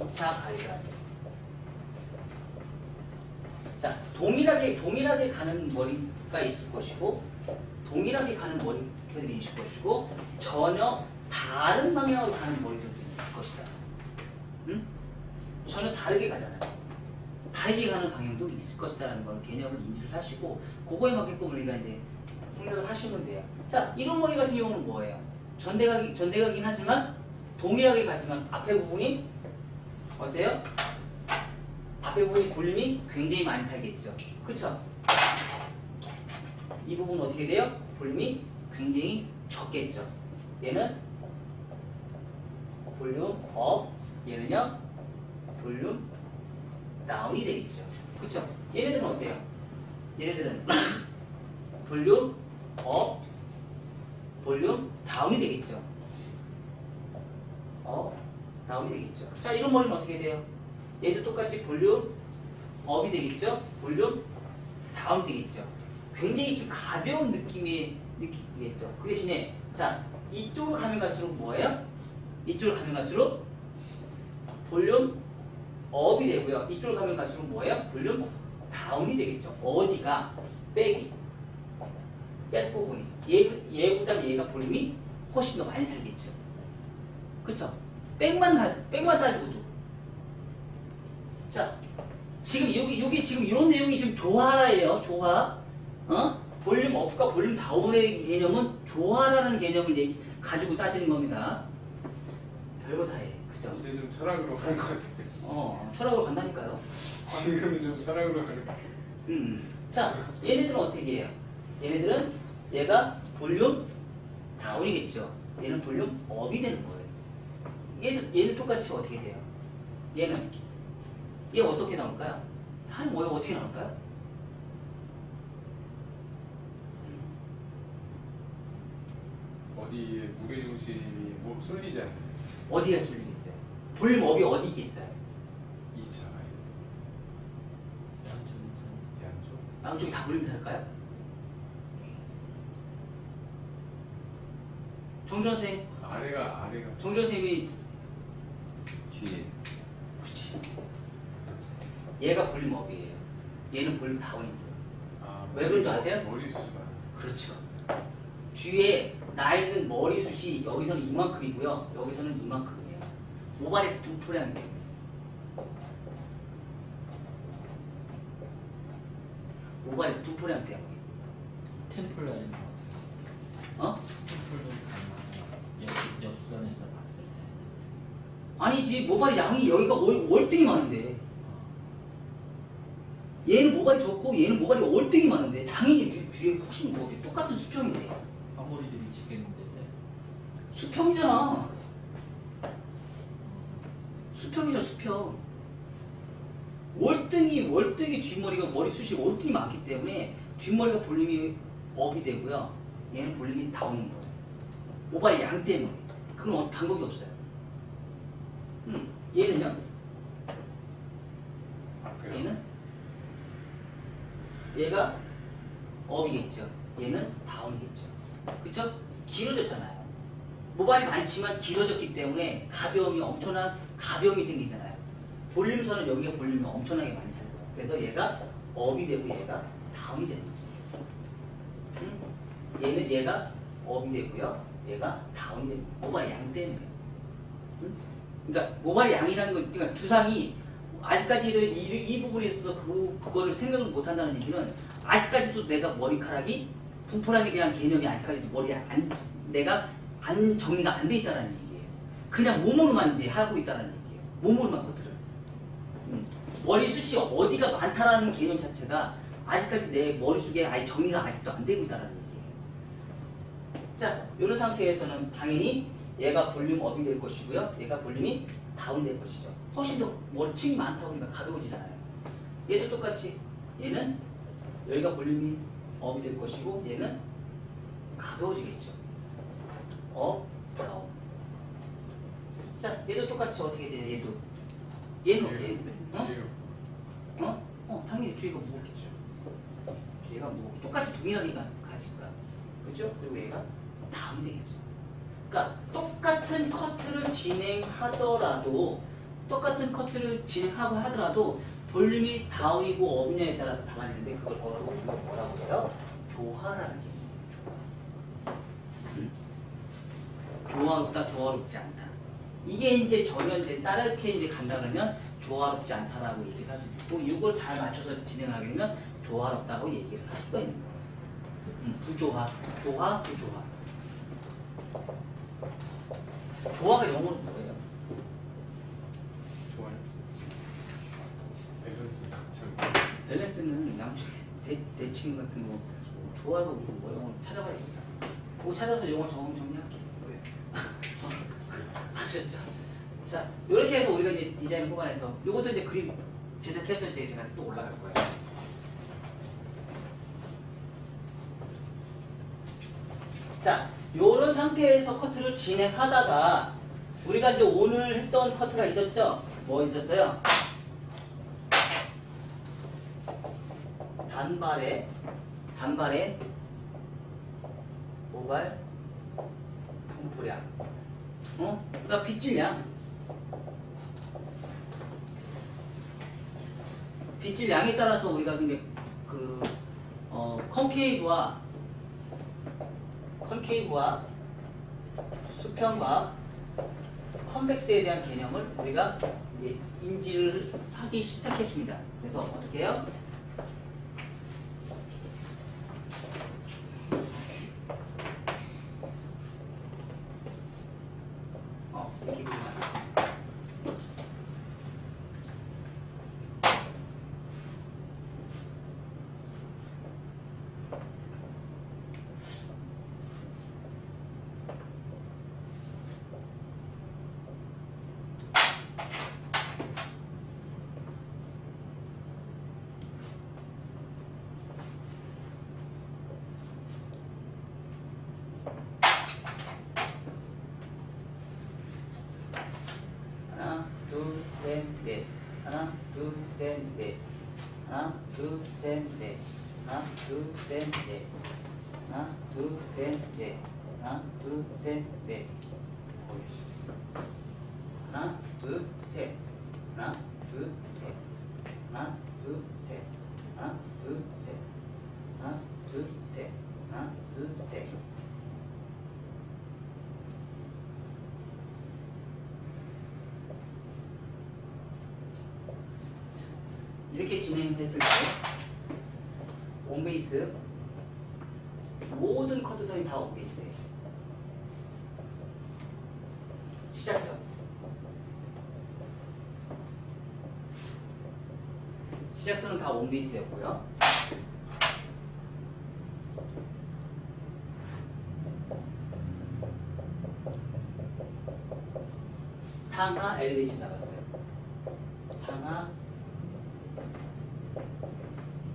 2차 가이드라인. 자, 동일하게 가는 머리가 있을 것이고 동일하게 가는 머리들이 있을 것이고 전혀 다른 방향으로 가는 머리들도 있을 것이다. 응? 전혀 다르게 가잖아요. 다르게 가는 방향도 있을 것이다라는 걸 개념을 인지를 하시고 그거에 맞게끔 우리가 이제 생각을 하시면 돼요. 자, 이런 머리 같은 경우는 뭐예요? 전대가긴 하지만 동일하게 가지만 앞에 부분이 어때요? 앞에 부분이 볼륨이 굉장히 많이 살겠죠. 그렇죠? 이 부분은 어떻게 돼요? 볼륨이 굉장히 적겠죠. 얘는 볼륨 업, 얘는요 볼륨 다운이 되겠죠. 그렇죠? 얘네들은 어때요? 얘네들은 볼륨 업, 볼륨 다운이 되겠죠. 업, 다운이 되겠죠. 자, 이런 머리는 어떻게 돼요? 얘도 똑같이 볼륨 업이 되겠죠. 볼륨 다운 되겠죠. 굉장히 좀 가벼운 느낌이겠죠. 그 대신에 자, 이쪽으로 가면 갈수록 뭐예요? 이쪽으로 가면 갈수록 볼륨 업이 되고요. 이쪽으로 가면 갈수록 뭐예요? 볼륨 다운이 되겠죠. 어디가? 백이. 백 부분이. 얘보다 얘가 볼륨이 훨씬 더 많이 살겠죠. 그쵸? 백만 따지고도. 자, 지금 여기 지금 이런 내용이 지금 조화라예요. 조화. 볼륨 업과 볼륨 다운의 개념은 조화라는 개념을 가지고 따지는 겁니다. 별거 다 해. 그죠? 이제 좀 철학으로 가는 것 같아요. 철학으로 간다니까요. 지금은 좀 철학으로 가는 것 같아요. 자, 얘네들은 어떻게 해요? 얘네들은 얘가 볼륨 다운이겠죠. 얘는 볼륨 업이 되는 거예요. 얘는 똑같이 어떻게 돼요? 얘 어떻게 나올까요? 한 뭐야 어떻게 나올까요? 어디에 무게중심이 뭐 쏠리지 않는 어디에 쏠리겠어요? 볼륨 업이 어디 있겠어요? 2차 가이드 양쪽 양쪽이 다 볼륨 살까요? 정준 선생님, 아래가 정준 선생님이 뒤에. 그치. 얘가 볼륨 업이에요. 얘는 볼륨 다운이죠. 왜 그런지 아세요? 머리숱이 많아. 그렇죠. 뒤에 나 있는 머리숱이 여기서는 이만큼이고요. 여기서는 이만큼이에요. 모발의 분포량이 돼요. 모발의 분포량 때문에. 템플 라인. 템플도 가능하고 옆선에서 봤을 때. 아니지, 모발의 양이 여기가 월등히 많은데. 얘는 모발이 적고 얘는 모발이 월등히 많은데 당연히 뒤에 훨씬 똑같은 수평인데. 앞머리들이 찍겠는데. 수평이잖아. 수평이죠, 수평. 월등히 뒷머리가 머리숱이 월등히 많기 때문에 뒷머리가 볼륨이 업이 되고요. 얘는 볼륨이 다운인 거예요. 모발의 양 때문에. 그건 방법이 없어요. 얘는요. 얘는 얘가 업이겠죠. 얘는 다운이겠죠. 그쵸? 길어졌잖아요. 모발이 많지만 길어졌기 때문에 가벼움이 엄청난 가벼움이 생기잖아요. 볼륨선은 여기가 볼륨이 엄청나게 많이 살 거예요. 그래서 얘가 업이 되고 얘가 다운이 되는 거죠. 얘는 얘가 업이 되고요. 얘가 다운이 되고 모발의 양 때문에. 그러니까 모발의 양이라는 건 그러니까 두상이 아직까지도 이 부분에 있어서 그거를 생각을 못 한다는 얘기는 아직까지도 내가 머리카락이 분포량에 대한 개념이 아직까지도 머리에 내가 안 정리가 안 돼 있다는 얘기예요. 그냥 몸으로만 이제 하고 있다는 얘기예요. 몸으로만 커트를. 머리숱이 어디가 많다라는 개념 자체가 아직까지 내 머릿속에 아예 정리가 아직도 안 되고 있다는 얘기예요. 자, 이런 상태에서는 당연히 얘가 볼륨 업이 될 것이고요. 얘가 볼륨이 다운 될 것이죠. 훨씬 더 머리층이 많다 보니까 가벼워지잖아요. 얘도 똑같이 얘는 여기가 볼륨이 업이 될 것이고 얘는 가벼워지겠죠. 업, 다운. 자, 얘도 똑같이 어떻게 돼요? 얘도 얘는 당연히 뒤에가 무겁겠죠. 뒤에가 무겁고 똑같이 동일하게 가질 거야. 그렇죠? 그리고 얘가 다운이 되겠죠. 그러니까 똑같은 커트를 진행하더라도 진행하고 하더라도 볼륨이 다운이고 업이냐에 따라서 달라지는데 그걸 뭐라고 해요? 조화라는 게 조화롭다, 조화롭지 않다. 이게 이제 전혀 이제 다르게 이제 간다 그러면 조화롭지 않다라고 얘기를 할 수 있고 이걸 잘 맞춰서 진행을 하게 되면 조화롭다고 얘기를 할 수가 있는 거예요. 부조화, 조화, 부조화. 조화가 영어로 뭐예요? 좋아요. 밸런스 각참. 밸런스는 양쪽 대칭 같은 거 조화가 뭐 영어 찾아봐야겠다. 그거 찾아서 영어 정리할게요. 아셨죠? 자, 이렇게 해서 우리가 이제 디자인을 뽑아내서 이것도 이제 그림 제작해서 이제 제가 또 올라갈 거예요. 자, 요런 상태에서 커트를 진행하다가 우리가 이제 오늘 했던 커트가 있었죠? 뭐 있었어요? 단발에 모발 분포량, 그러니까 빗질량, 빗질량에 따라서 우리가 근데 컨케이브와 수평과 컨벡스에 대한 개념을 우리가 이제 인지를 하기 시작했습니다. 그래서 어떻게 해요? 이렇게 그려놔요. 하나, 둘, 셋, 넷. 하나, 둘, 셋, 넷. 하나, 둘, 셋, 넷. 하나, 둘, 셋, 넷. 하나, 둘, 셋, 넷. 하나, 둘, 셋, 넷. 하나, 둘, 셋. 하나, 둘, 셋. 하나, 둘, 셋. 하나, 둘, 셋. 하나, 둘, 셋. 하나, 둘, 셋. 이렇게 진행했을 때 온베이스 모든 커트선이 다 온베이스예요. 시작점. 시작선은 다 온베이스였고요. 상하 엘리베이션 잡았어요. 상하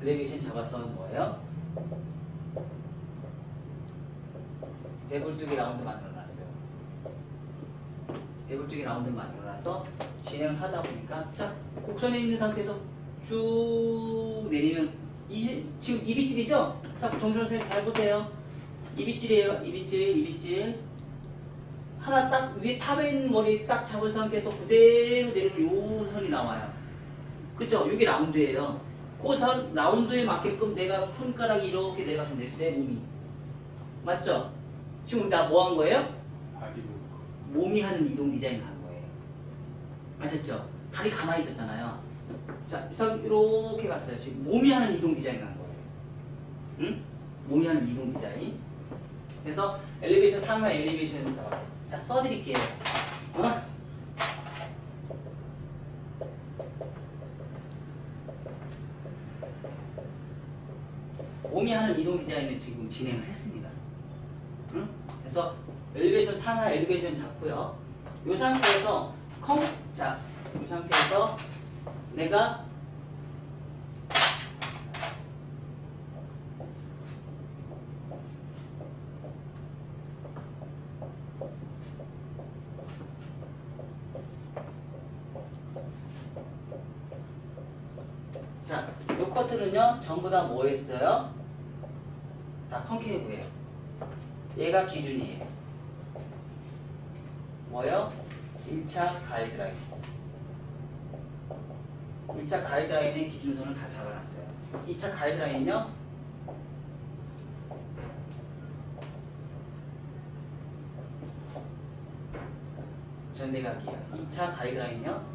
엘리베이션 잡아서 뭐예요? 배불뚝이 라운드 만들어놨어요. 배불뚝이 라운드 만들어놔서 진행을 하다 보니까 자 곡선에 있는 상태에서 쭉 내리면 지금 이빗질이죠? 자 정준호 선생님 잘 보세요. 이빗질이에요. 이빗질. 하나 딱 위에 탑에 있는 머리 딱 잡은 상태에서 그대로 내리면 요 선이 나와요. 그쵸? 이게 라운드예요. 그 선 라운드에 맞게끔 내가 손가락이 이렇게 내려가면 돼. 내 몸이. 맞죠? 지금 나 뭐 한 거예요? 바디 무브. 몸이 하는 이동 디자인 한 거예요. 아셨죠? 다리 가만히 있었잖아요. 자, 이렇게 갔어요. 지금 몸이 하는 이동 디자인 한 거예요. 응? 몸이 하는 이동 디자인. 그래서 엘리베이션 상하 엘리베이션을 잡았어요. 자, 써드릴게요. 몸이 하는 이동 디자인을 지금 진행을 했습니다. 응? 그래서 엘리베이션 상하 엘리베이션 잡고요. 이 상태에서 이 상태에서 내가 자, 요 커트는요 전부 다 뭐 했어요? 다 컨케이브예요. 얘가 기준이에요. 뭐요? 1차 가이드라인. 1차 가이드라인의 기준선을 다 잡아놨어요. 2차 가이드라인은요 전대각이에요. 2차 가이드라인은요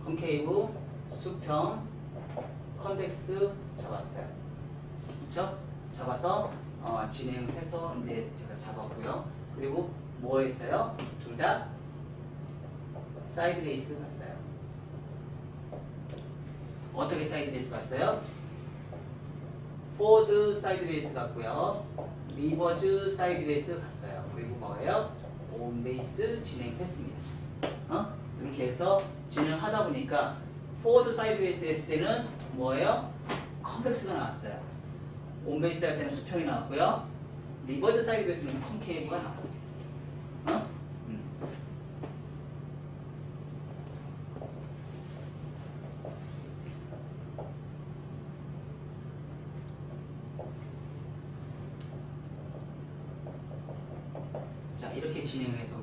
컨케이브, 수평, 컨벡스 잡았어요. 그쵸? 잡아서 진행을 해서 이제 제가 잡았고요. 그리고 뭐 했어요? 둘 다 사이드 레이스 갔어요. 어떻게 사이드 레이스 갔어요? 포워드 사이드 레이스 갔고요. 리버즈 사이드 레이스 갔어요. 그리고 뭐예요? 온 베이스 진행했습니다. 이렇게 해서 진행을 하다 보니까 포워드 사이드 베이스 했을 때는 뭐예요? 컴플렉스가 나왔어요. 온 베이스 할 때는 수평이 나왔고요. 리버즈 사이드 베이스는 컨케이브가 나왔어요. 자, 이렇게 진행을 해서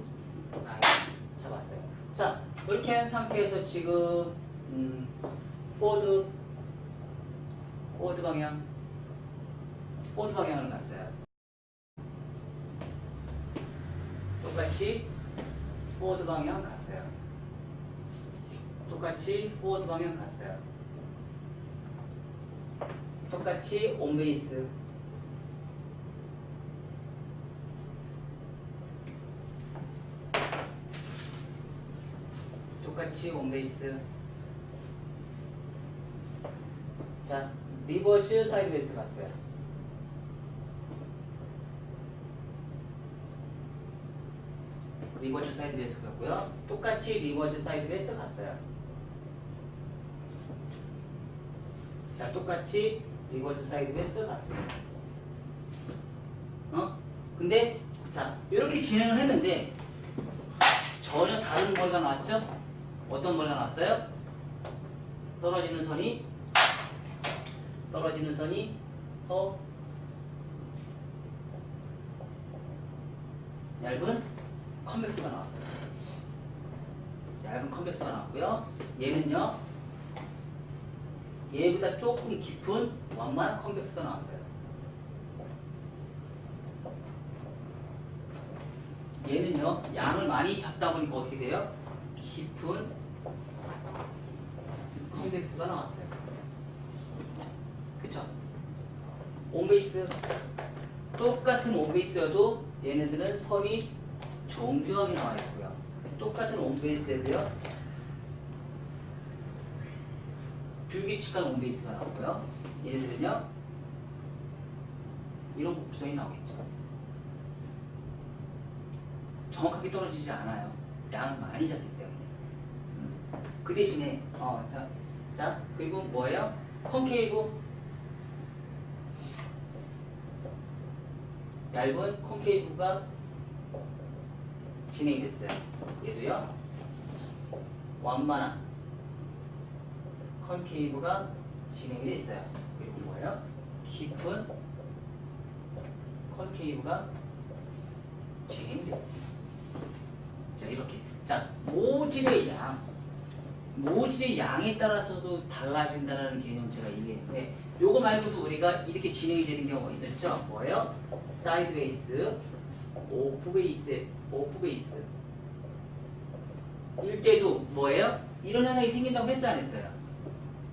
잡았어요. 자, 이렇게 한 상태에서 지금 포워드 방향을 갔어요. 똑같이 포워드 방향 갔어요. 똑같이 포워드 방향 갔어요. 똑같이 온베이스. 똑같이 온베이스. 자, 리버즈 사이드 베이스 갔어요. 리버즈 사이드 베이스 갔고요. 똑같이 리버즈 사이드 베이스 갔어요. 자, 똑같이 리버즈 사이드 베이스 갔습니다. 근데 자, 이렇게 진행을 했는데 전혀 다른 머리가 나왔죠? 어떤 머리가 나왔어요? 떨어지는 선이 더 얇은 컨벡스가 나왔어요. 얇은 컨벡스가 나왔고요. 얘는요, 얘보다 조금 깊은 완만한 컨벡스가 나왔어요. 얘는요, 양을 많이 잡다 보니까 어떻게 돼요? 깊은 컨벡스가 나왔어요. 그쵸? 온베이스, 똑같은 온베이스여도 얘네들은 선이 정교하게 나와 있고요. 똑같은 온베이스에도요, 불규칙한 온베이스가 나오고요. 얘네들은요 이런 곡선이 나오겠죠. 정확하게 떨어지지 않아요. 양을 많이 잡기 때문에. 그 대신에 자 그리고 뭐예요? 콘케이브 얇은 콘케이브가 진행이 됐어요. 얘도요 완만한 콘케이브가 진행이 됐어요. 그리고 뭐예요? 깊은 콘케이브가 진행이 됐습니다. 자 이렇게 자 모질의 양에 따라서도 달라진다는 개념 제가 얘기했는데 요거 말고도 우리가 이렇게 진행이 되는 경우가 있었죠. 뭐예요? 사이드 베이스, 오프 베이스 일 때도 뭐예요? 이런 현상이 생긴다고 했어 안 했어요?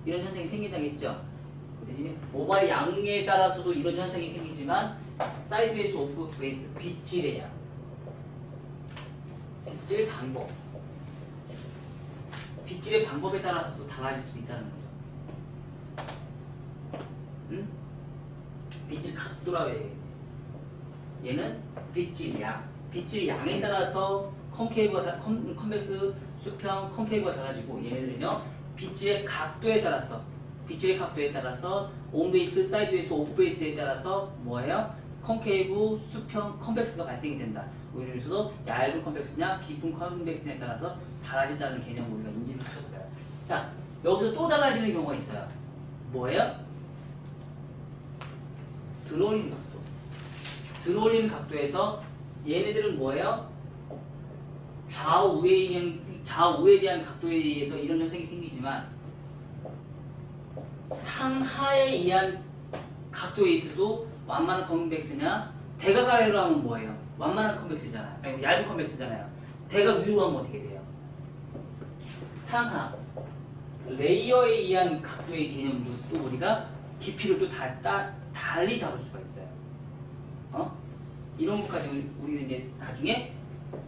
이런 현상이 생긴다고 했죠. 그 대신에 모발의 양에 따라서도 이런 현상이 생기지만 사이드 베이스, 오프 베이스 빗질의 양, 빗질 방법, 빗질의 방법에 따라서도 달라질 수 있다는 거죠. 응? 빗질 각도라고 해요. 얘는 빗질 양에 따라서 컨벡스, 수평, 콘케이브가 달라지고 얘네들은요 빗질의 각도에 따라서 온베이스, 사이드베이스, 오프베이스에 따라서 뭐예요? 콘케이브, 수평, 컨벡스가 발생이 된다. 그 중에서도 얇은 컨벡스냐 깊은 컨벡스냐에 따라서 달라진다는 개념을 우리가 인지를 하셨어요. 자 여기서 또 달라지는 경우가 있어요. 뭐예요? 들어올리는 각도. 들어올리는 각도에서 얘네들은 뭐예요? 좌우에 대한 각도에 의해서 이런 현상이 생기지만 상하에 의한 각도에 있어도 완만한 컨벡스냐 대각 아래로 하면 뭐예요? 완만한 컨벡스잖아요. 아니 얇은 컨벡스잖아요. 대각 위로 하면 어떻게 돼요? 상하 레이어에 의한 각도의 개념도 또 우리가 깊이를 또 달리 잡을 수가 있어요. 이런 것까지 우리는 이제 나중에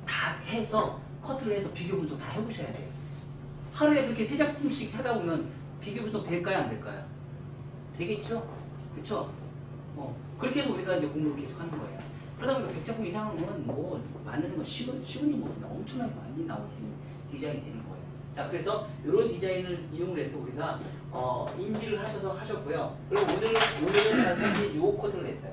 다 해서 커트를 해서 비교 분석 다 해보셔야 돼요. 하루에 그렇게 3작품씩 하다 보면 비교 분석 될까요? 안 될까요? 되겠죠? 그쵸? 그렇게 해서 우리가 이제 공부를 계속 하는 거예요. 그러다 보니까 100작품 이상은 뭐 만드는 건 쉬운 거보다 엄청나게 많이 나올 수 있는 디자인이 되는 거예요. 자, 그래서 이런 디자인을 이용을 해서 우리가 인지를 하셨고요. 그리고 오늘은 사실 요 커트를 했어요.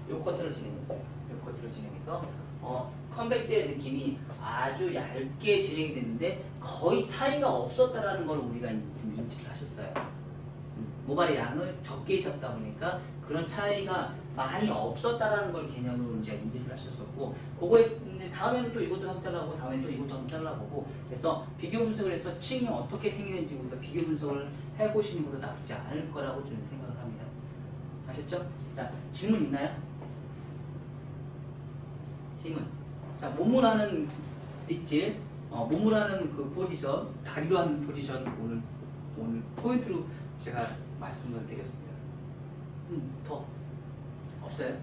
요 커트를 진행했어요. 요 커트를 진행해서 컨벡스의 느낌이 아주 얇게 진행이 됐는데 거의 차이가 없었다라는 걸 우리가 이제 좀 인지를 하셨어요. 모발의 양을 적게 잡다 보니까 그런 차이가 많이 없었다라는 걸 개념으로 이제 인지를 하셨었고, 그거에 다음에는 또 이것도 한번 잘라보고 다음에는 또 이것도 한번 잘라보고, 그래서 비교 분석을 해서 층이 어떻게 생기는지 우리가 비교 분석을 해보시는 것도 나쁘지 않을 거라고 저는 생각을 합니다. 아셨죠? 자, 질문 있나요? 질문. 자, 몸으로 하는 빗질, 몸으로 하는 그 포지션, 다리로 하는 포지션 오늘 포인트로 제가 말씀을 드렸습니다. 더 없어요?